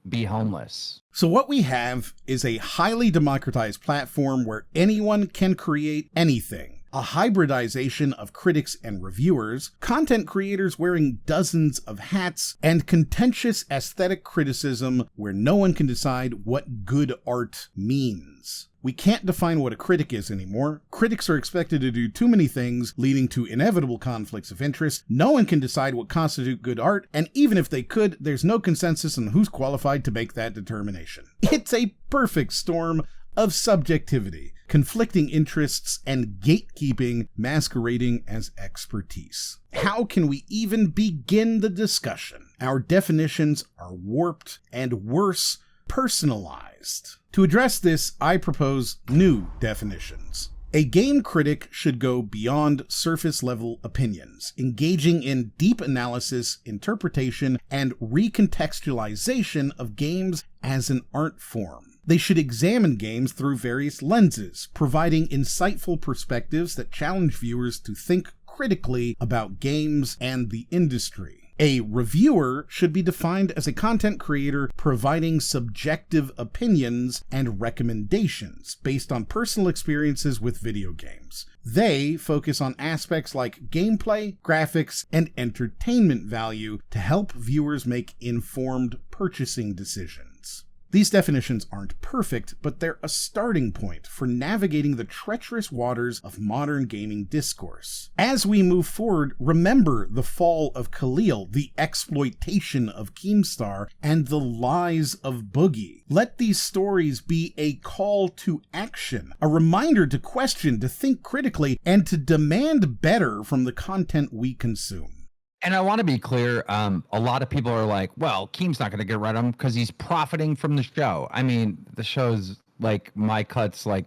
be homeless. So what we have is a highly democratized platform where anyone can create anything. a hybridization of critics and reviewers, content creators wearing dozens of hats, and contentious aesthetic criticism where no one can decide what good art means. We can't define what a critic is anymore. Critics are expected to do too many things, leading to inevitable conflicts of interest. No one can decide what constitutes good art, and even if they could, there's no consensus on who's qualified to make that determination. It's a perfect storm of subjectivity, conflicting interests, and gatekeeping masquerading as expertise. How can we even begin the discussion? Our definitions are warped and worse, personalized. To address this, I propose new definitions. A game critic should go beyond surface-level opinions, engaging in deep analysis, interpretation, and recontextualization of games as an art form. They should examine games through various lenses, providing insightful perspectives that challenge viewers to think critically about games and the industry. A reviewer should be defined as a content creator providing subjective opinions and recommendations based on personal experiences with video games. They focus on aspects like gameplay, graphics, and entertainment value to help viewers make informed purchasing decisions. These definitions aren't perfect, but they're a starting point for navigating the treacherous waters of modern gaming discourse. As we move forward, remember the fall of Khalil, the exploitation of Keemstar, and the lies of Boogie. Let these stories be a call to action, a reminder to question, to think critically, and to demand better from the content we consume. And I want to be clear, a lot of people are like, well, Keem's not going to get rid of him because he's profiting from the show. I mean, the show's like, my cut's like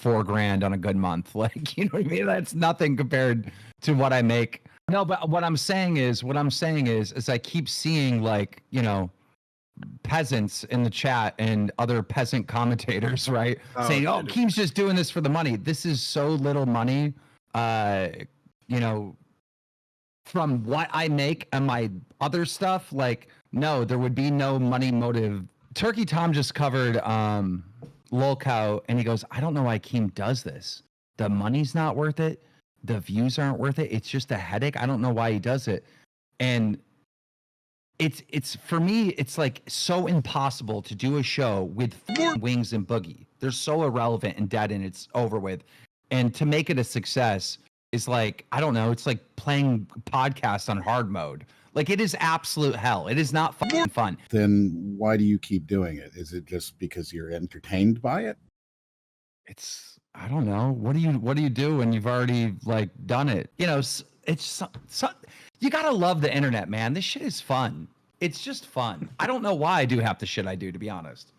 $4,000 on a good month. Like, you know what I mean? That's nothing compared to what I make. No, but what I'm saying is I keep seeing, like, you know, peasants in the chat and other peasant commentators, right? Saying, oh, Keem's just doing this for the money. This is so little money, you know, from what I make and my other stuff. Like, no, there would be no money motive. Turkey Tom just covered Lolcow, and he goes, I don't know why Keem does this. The money's not worth it. The views aren't worth it. It's just a headache. I don't know why he does it. And it's for me, it's like so impossible to do a show with Wings and Boogie. They're so irrelevant and dead, and it's over with. And to make it a success is like, I don't know, it's like playing podcasts on hard mode. Like, it is absolute hell. It is not fun. Then why do you keep doing it? Is it just because you're entertained by it? It's, I don't know. What do you do when you've already, like, done it? You know, it's you gotta love the internet, man. This shit is fun. It's just fun. I don't know why I do half the shit I do, to be honest.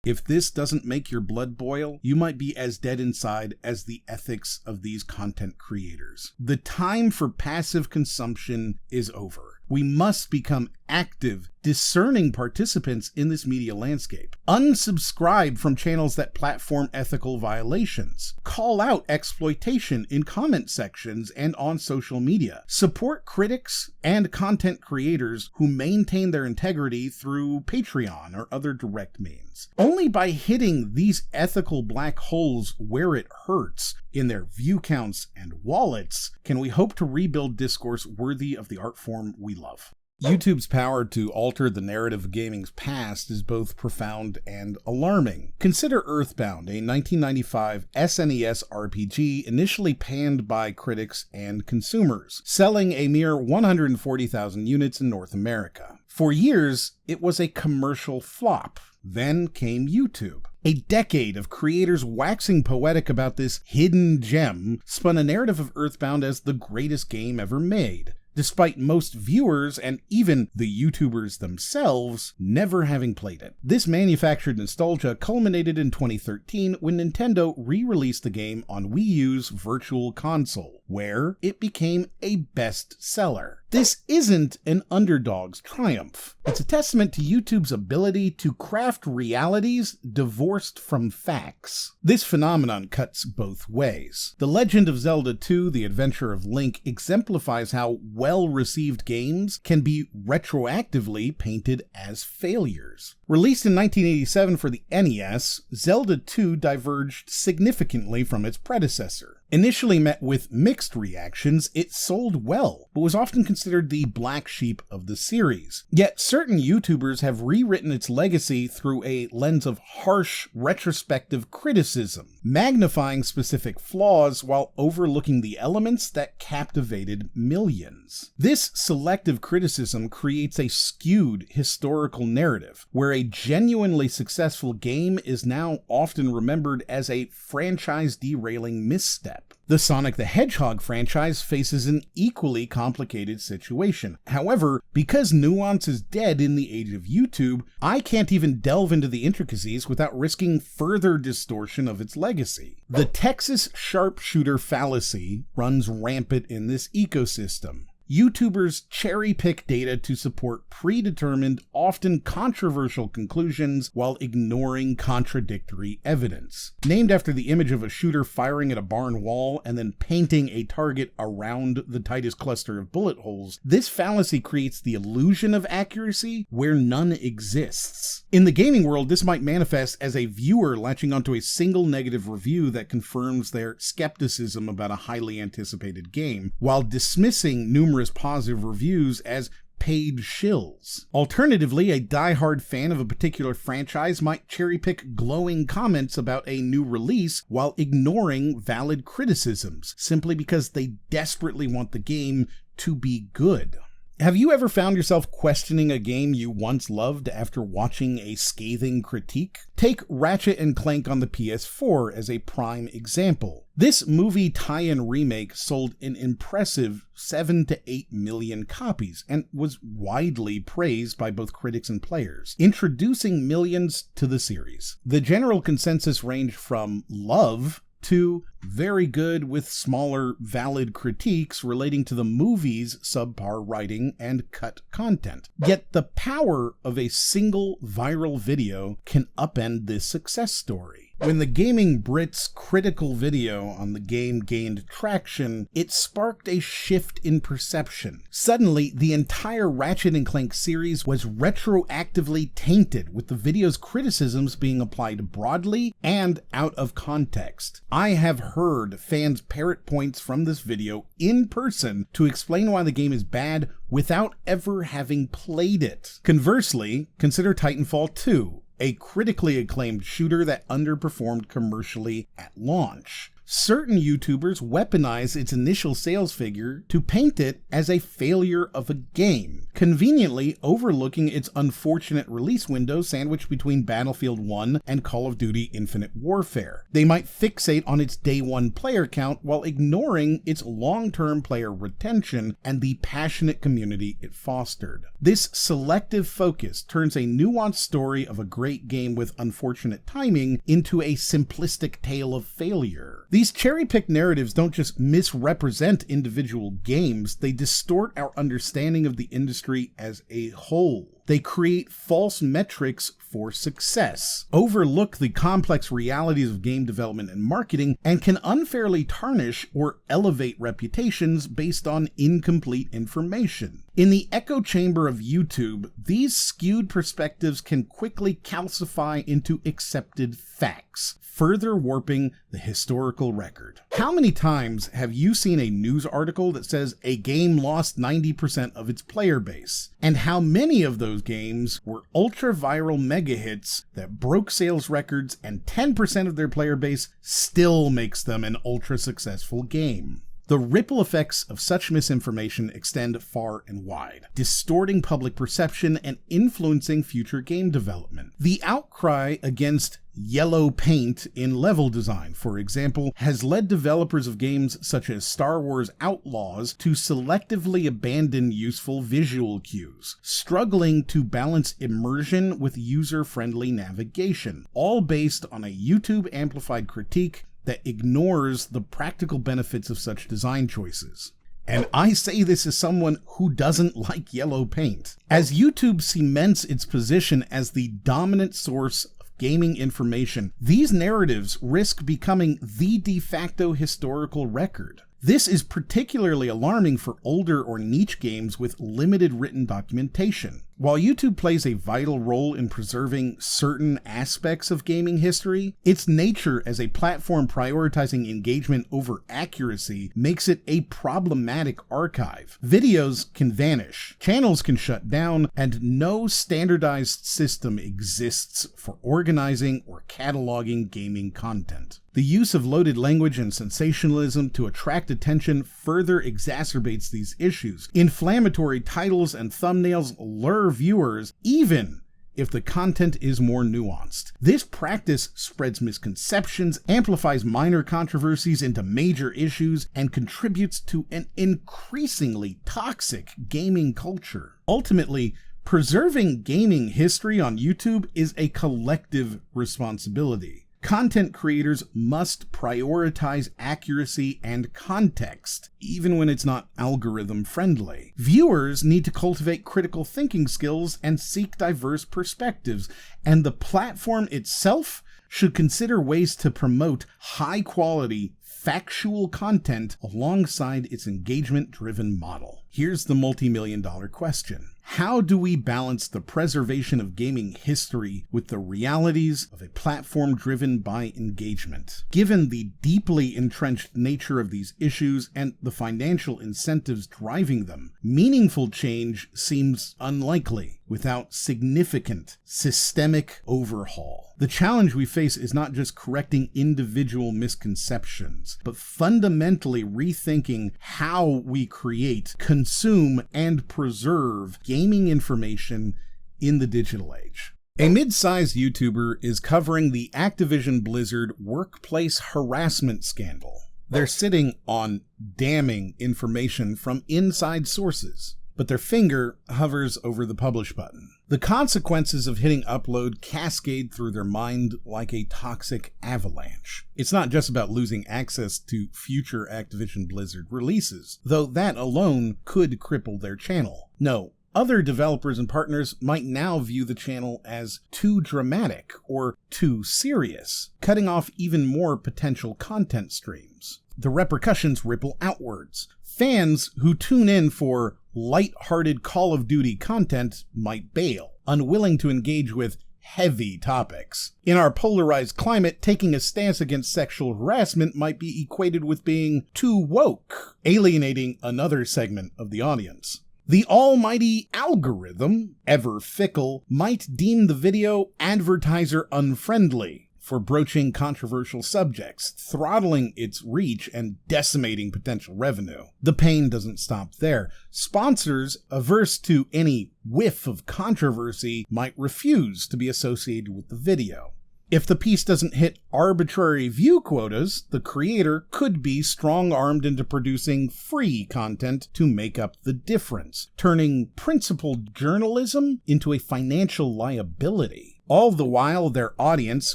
If this doesn't make your blood boil, you might be as dead inside as the ethics of these content creators. The time for passive consumption is over. We must become active, discerning participants in this media landscape. Unsubscribe from channels that platform ethical violations. Call out exploitation in comment sections and on social media. Support critics and content creators who maintain their integrity through Patreon or other direct means. Only by hitting these ethical black holes where it hurts, in their view counts and wallets, can we hope to rebuild discourse worthy of the art form we love. YouTube's power to alter the narrative of gaming's past is both profound and alarming. Consider Earthbound, a 1995 SNES RPG initially panned by critics and consumers, selling a mere 140,000 units in North America. For years, it was a commercial flop. Then came YouTube. A decade of creators waxing poetic about this hidden gem spun a narrative of Earthbound as the greatest game ever made, despite most viewers and even the YouTubers themselves never having played it. This manufactured nostalgia culminated in 2013 when Nintendo re-released the game on Wii U's Virtual Console, where it became a bestseller. This isn't an underdog's triumph. It's a testament to YouTube's ability to craft realities divorced from facts. This phenomenon cuts both ways. The Legend of Zelda 2: The Adventure of Link exemplifies how well-received games can be retroactively painted as failures. Released in 1987 for the NES, Zelda 2 diverged significantly from its predecessor. Initially met with mixed reactions, it sold well, but was often considered the black sheep of the series. Yet certain YouTubers have rewritten its legacy through a lens of harsh, retrospective criticism, magnifying specific flaws while overlooking the elements that captivated millions. This selective criticism creates a skewed historical narrative, where a genuinely successful game is now often remembered as a franchise-derailing misstep. The Sonic the Hedgehog franchise faces an equally complicated situation. However, because nuance is dead in the age of YouTube, I can't even delve into the intricacies without risking further distortion of its legacy. The Texas sharpshooter fallacy runs rampant in this ecosystem. YouTubers cherry-pick data to support predetermined, often controversial conclusions while ignoring contradictory evidence. Named after the image of a shooter firing at a barn wall and then painting a target around the tightest cluster of bullet holes, this fallacy creates the illusion of accuracy where none exists. In the gaming world, this might manifest as a viewer latching onto a single negative review that confirms their skepticism about a highly anticipated game, while dismissing numerous positive reviews as paid shills. Alternatively, a die-hard fan of a particular franchise might cherry-pick glowing comments about a new release while ignoring valid criticisms, simply because they desperately want the game to be good. Have you ever found yourself questioning a game you once loved after watching a scathing critique? Take Ratchet & Clank on the PS4 as a prime example. This movie tie-in remake sold an impressive 7 to 8 million copies and was widely praised by both critics and players, introducing millions to the series. The general consensus ranged from love to very good with smaller, valid critiques relating to the movie's subpar writing and cut content. Yet the power of a single viral video can upend this success story. When the Gaming Brits critical video on the game gained traction, it sparked a shift in perception. Suddenly, the entire Ratchet & Clank series was retroactively tainted, with the video's criticisms being applied broadly and out of context. I have heard fans parrot points from this video in person to explain why the game is bad without ever having played it. Conversely, consider Titanfall 2. A critically acclaimed shooter that underperformed commercially at launch. Certain YouTubers weaponize its initial sales figure to paint it as a failure of a game, conveniently overlooking its unfortunate release window sandwiched between Battlefield 1 and Call of Duty Infinite Warfare. They might fixate on its day one player count while ignoring its long-term player retention and the passionate community it fostered. This selective focus turns a nuanced story of a great game with unfortunate timing into a simplistic tale of failure. These cherry-picked narratives don't just misrepresent individual games, they distort our understanding of the industry as a whole. They create false metrics for success, overlook the complex realities of game development and marketing, and can unfairly tarnish or elevate reputations based on incomplete information. In the echo chamber of YouTube, these skewed perspectives can quickly calcify into accepted facts, further warping the historical record. How many times have you seen a news article that says a game lost 90% of its player base? And how many of those games were ultra-viral mega hits that broke sales records, and 10% of their player base still makes them an ultra-successful game? The ripple effects of such misinformation extend far and wide, distorting public perception and influencing future game development. The outcry against yellow paint in level design, for example, has led developers of games such as Star Wars Outlaws to selectively abandon useful visual cues, struggling to balance immersion with user-friendly navigation, all based on a YouTube-amplified critique that ignores the practical benefits of such design choices. And I say this as someone who doesn't like yellow paint. As YouTube cements its position as the dominant source of gaming information, these narratives risk becoming the de facto historical record. This is particularly alarming for older or niche games with limited written documentation. While YouTube plays a vital role in preserving certain aspects of gaming history, its nature as a platform prioritizing engagement over accuracy makes it a problematic archive. Videos can vanish, channels can shut down, and no standardized system exists for organizing or cataloging gaming content. The use of loaded language and sensationalism to attract attention further exacerbates these issues. Inflammatory titles and thumbnails lure viewers, even if the content is more nuanced. This practice spreads misconceptions, amplifies minor controversies into major issues, and contributes to an increasingly toxic gaming culture. Ultimately, preserving gaming history on YouTube is a collective responsibility. Content creators must prioritize accuracy and context, even when it's not algorithm friendly. Viewers need to cultivate critical thinking skills and seek diverse perspectives, and the platform itself should consider ways to promote high-quality, factual content alongside its engagement-driven model. Here's the multi-million-dollar question. How do we balance the preservation of gaming history with the realities of a platform driven by engagement? Given the deeply entrenched nature of these issues and the financial incentives driving them, meaningful change seems unlikely without significant systemic overhaul. The challenge we face is not just correcting individual misconceptions, but fundamentally rethinking how we create, consume, and preserve gaming information in the digital age. A mid-sized YouTuber is covering the Activision Blizzard workplace harassment scandal. They're sitting on damning information from inside sources, but their finger hovers over the publish button. The consequences of hitting upload cascade through their mind like a toxic avalanche. It's not just about losing access to future Activision Blizzard releases, though that alone could cripple their channel. No, other developers and partners might now view the channel as too dramatic or too serious, cutting off even more potential content streams. The repercussions ripple outwards. Fans who tune in for light-hearted Call of Duty content might bail, unwilling to engage with heavy topics. In our polarized climate, taking a stance against sexual harassment might be equated with being too woke, alienating another segment of the audience. The almighty algorithm, ever fickle, might deem the video advertiser unfriendly for broaching controversial subjects, throttling its reach and decimating potential revenue. The pain doesn't stop there. Sponsors averse to any whiff of controversy might refuse to be associated with the video. If the piece doesn't hit arbitrary view quotas, the creator could be strong-armed into producing free content to make up the difference, turning principled journalism into a financial liability. All the while, their audience,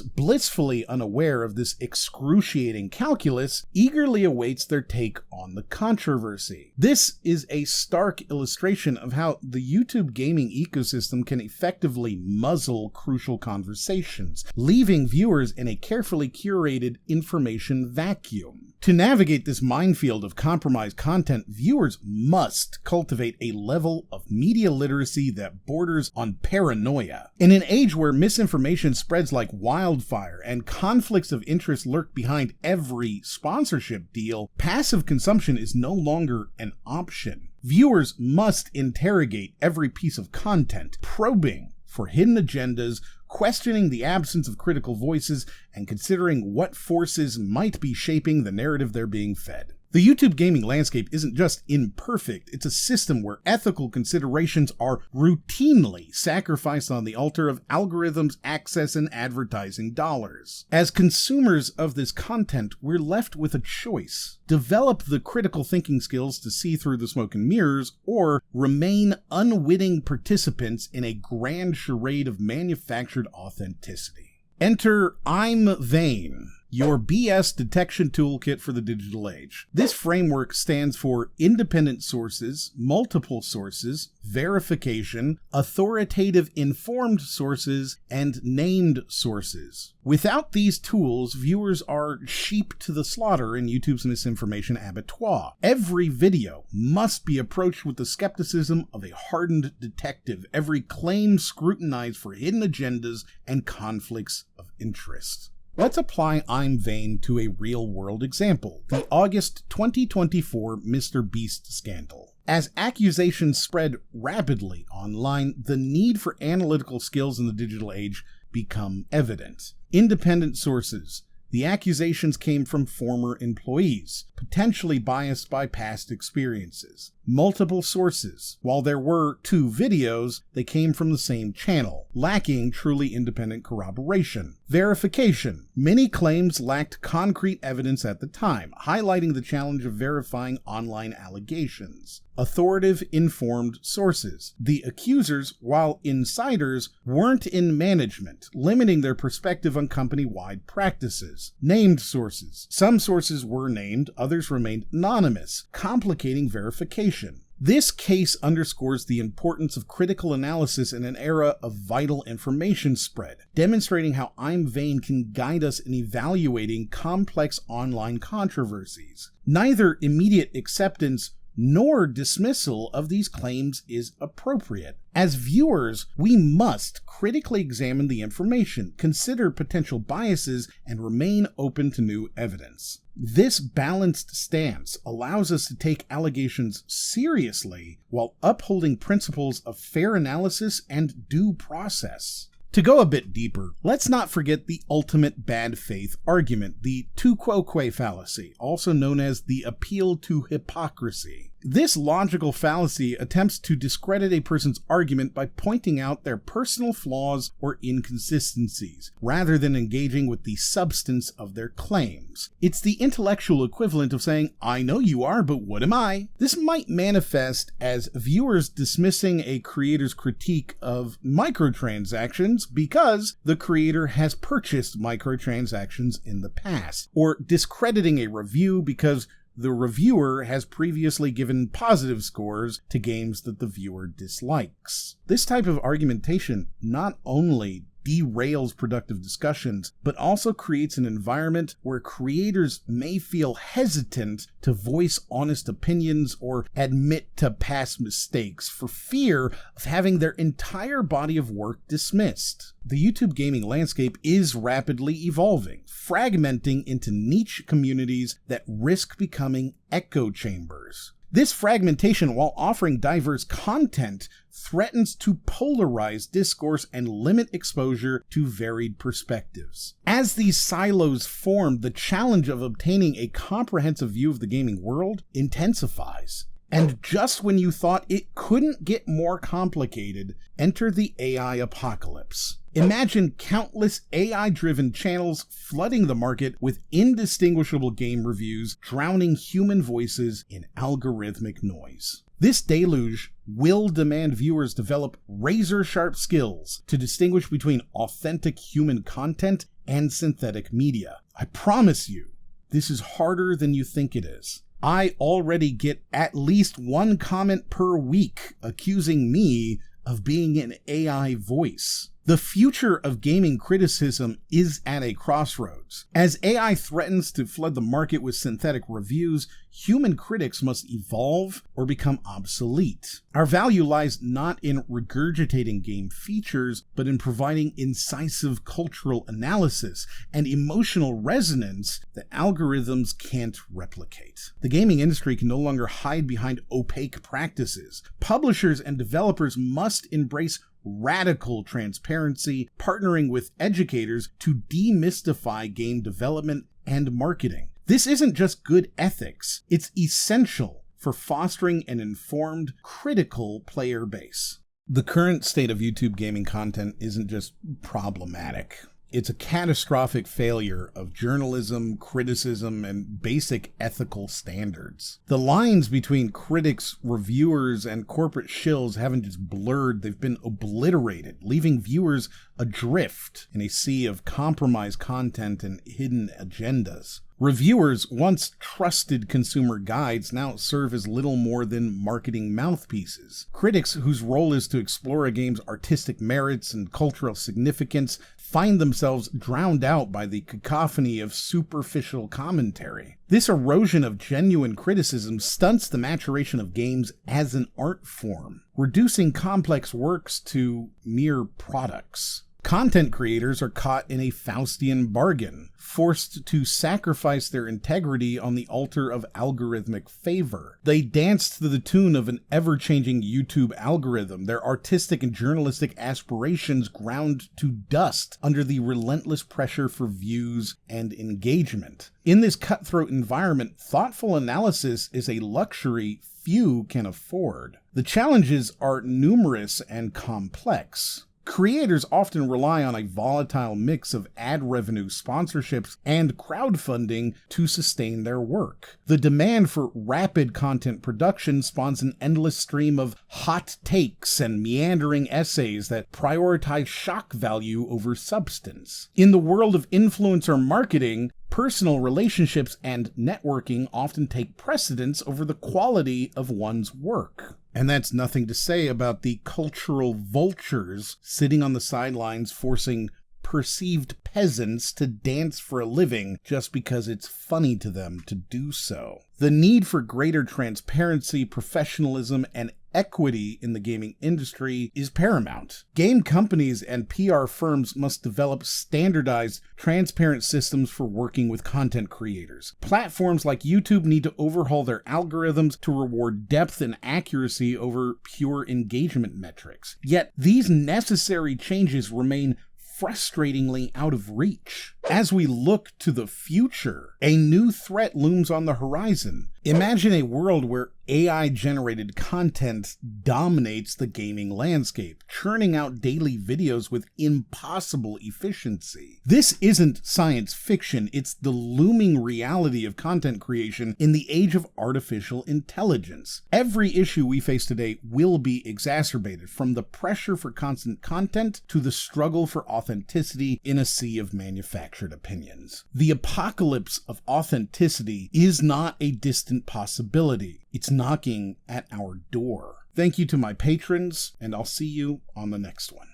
blissfully unaware of this excruciating calculus, eagerly awaits their take on the controversy. This is a stark illustration of how the YouTube gaming ecosystem can effectively muzzle crucial conversations, leaving viewers in a carefully curated information vacuum. To navigate this minefield of compromised content, viewers must cultivate a level of media literacy that borders on paranoia. In an age where misinformation spreads like wildfire and conflicts of interest lurk behind every sponsorship deal, passive consumption is no longer an option. Viewers must interrogate every piece of content, probing for hidden agendas, questioning the absence of critical voices, and considering what forces might be shaping the narrative they're being fed. The YouTube gaming landscape isn't just imperfect, it's a system where ethical considerations are routinely sacrificed on the altar of algorithms, access, and advertising dollars. As consumers of this content, we're left with a choice. Develop the critical thinking skills to see through the smoke and mirrors, or remain unwitting participants in a grand charade of manufactured authenticity. Enter I'm Vain, your BS detection toolkit for the digital age. This framework stands for independent sources, multiple sources, verification, authoritative informed sources, and named sources. Without these tools, viewers are sheep to the slaughter in YouTube's misinformation abattoir. Every video must be approached with the skepticism of a hardened detective, every claim scrutinized for hidden agendas and conflicts of interest. Let's apply I'm vain to a real-world example, the August 2024 Mr. Beast scandal. As accusations spread rapidly online, the need for analytical skills in the digital age become evident. Independent sources. The accusations came from former employees, potentially biased by past experiences. Multiple sources. While there were 2 videos, they came from the same channel, lacking truly independent corroboration. Verification. Many claims lacked concrete evidence at the time, highlighting the challenge of verifying online allegations. Authoritative informed sources. The accusers, while insiders, weren't in management, limiting their perspective on company-wide practices. Named sources. Some sources were named, others remained anonymous, complicating verification. This case underscores the importance of critical analysis in an era of vital information spread, demonstrating how I'm vain can guide us in evaluating complex online controversies. Neither immediate acceptance nor dismissal of these claims is appropriate. As viewers, we must critically examine the information, consider potential biases, and remain open to new evidence. This balanced stance allows us to take allegations seriously while upholding principles of fair analysis and due process. To go a bit deeper, let's not forget the ultimate bad faith argument, the tu quoque fallacy, also known as the appeal to hypocrisy. This logical fallacy attempts to discredit a person's argument by pointing out their personal flaws or inconsistencies, rather than engaging with the substance of their claims. It's the intellectual equivalent of saying, I know you are, but what am I? This might manifest as viewers dismissing a creator's critique of microtransactions because the creator has purchased microtransactions in the past, or discrediting a review because the reviewer has previously given positive scores to games that the viewer dislikes. This type of argumentation not only derails productive discussions, but also creates an environment where creators may feel hesitant to voice honest opinions or admit to past mistakes for fear of having their entire body of work dismissed. The YouTube gaming landscape is rapidly evolving, fragmenting into niche communities that risk becoming echo chambers. This fragmentation, while offering diverse content, threatens to polarize discourse and limit exposure to varied perspectives. As these silos form, the challenge of obtaining a comprehensive view of the gaming world intensifies. And just when you thought it couldn't get more complicated, enter the AI apocalypse. Imagine countless AI-driven channels flooding the market with indistinguishable game reviews, drowning human voices in algorithmic noise. This deluge will demand viewers develop razor-sharp skills to distinguish between authentic human content and synthetic media. I promise you, this is harder than you think it is. I already get at least one comment per week accusing me of being an AI voice. The future of gaming criticism is at a crossroads. As AI threatens to flood the market with synthetic reviews, human critics must evolve or become obsolete. Our value lies not in regurgitating game features, but in providing incisive cultural analysis and emotional resonance that algorithms can't replicate. The gaming industry can no longer hide behind opaque practices. Publishers and developers must embrace radical transparency, partnering with educators to demystify game development and marketing. This isn't just good ethics, it's essential for fostering an informed, critical player base. The current state of YouTube gaming content isn't just problematic. It's a catastrophic failure of journalism, criticism, and basic ethical standards. The lines between critics, reviewers, and corporate shills haven't just blurred, they've been obliterated, leaving viewers adrift in a sea of compromised content and hidden agendas. Reviewers, once trusted consumer guides, now serve as little more than marketing mouthpieces. Critics, whose role is to explore a game's artistic merits and cultural significance, find themselves drowned out by the cacophony of superficial commentary. This erosion of genuine criticism stunts the maturation of games as an art form, reducing complex works to mere products. Content creators are caught in a Faustian bargain, forced to sacrifice their integrity on the altar of algorithmic favor. They dance to the tune of an ever-changing YouTube algorithm, their artistic and journalistic aspirations ground to dust under the relentless pressure for views and engagement. In this cutthroat environment, thoughtful analysis is a luxury few can afford. The challenges are numerous and complex. Creators often rely on a volatile mix of ad revenue, sponsorships, and crowdfunding to sustain their work. The demand for rapid content production spawns an endless stream of hot takes and meandering essays that prioritize shock value over substance. In the world of influencer marketing, personal relationships and networking often take precedence over the quality of one's work. And that's nothing to say about the cultural vultures sitting on the sidelines forcing perceived peasants to dance for a living just because it's funny to them to do so. The need for greater transparency, professionalism, and equity in the gaming industry is paramount. Game companies and PR firms must develop standardized, transparent systems for working with content creators. Platforms like YouTube need to overhaul their algorithms to reward depth and accuracy over pure engagement metrics. Yet, these necessary changes remain frustratingly out of reach. As we look to the future, a new threat looms on the horizon. Imagine a world where AI-generated content dominates the gaming landscape, churning out daily videos with impossible efficiency. This isn't science fiction, it's the looming reality of content creation in the age of artificial intelligence. Every issue we face today will be exacerbated, from the pressure for constant content to the struggle for authenticity in a sea of manufactured opinions. The apocalypse of authenticity is not a distant possibility. It's knocking at our door. Thank you to my patrons, and I'll see you on the next one.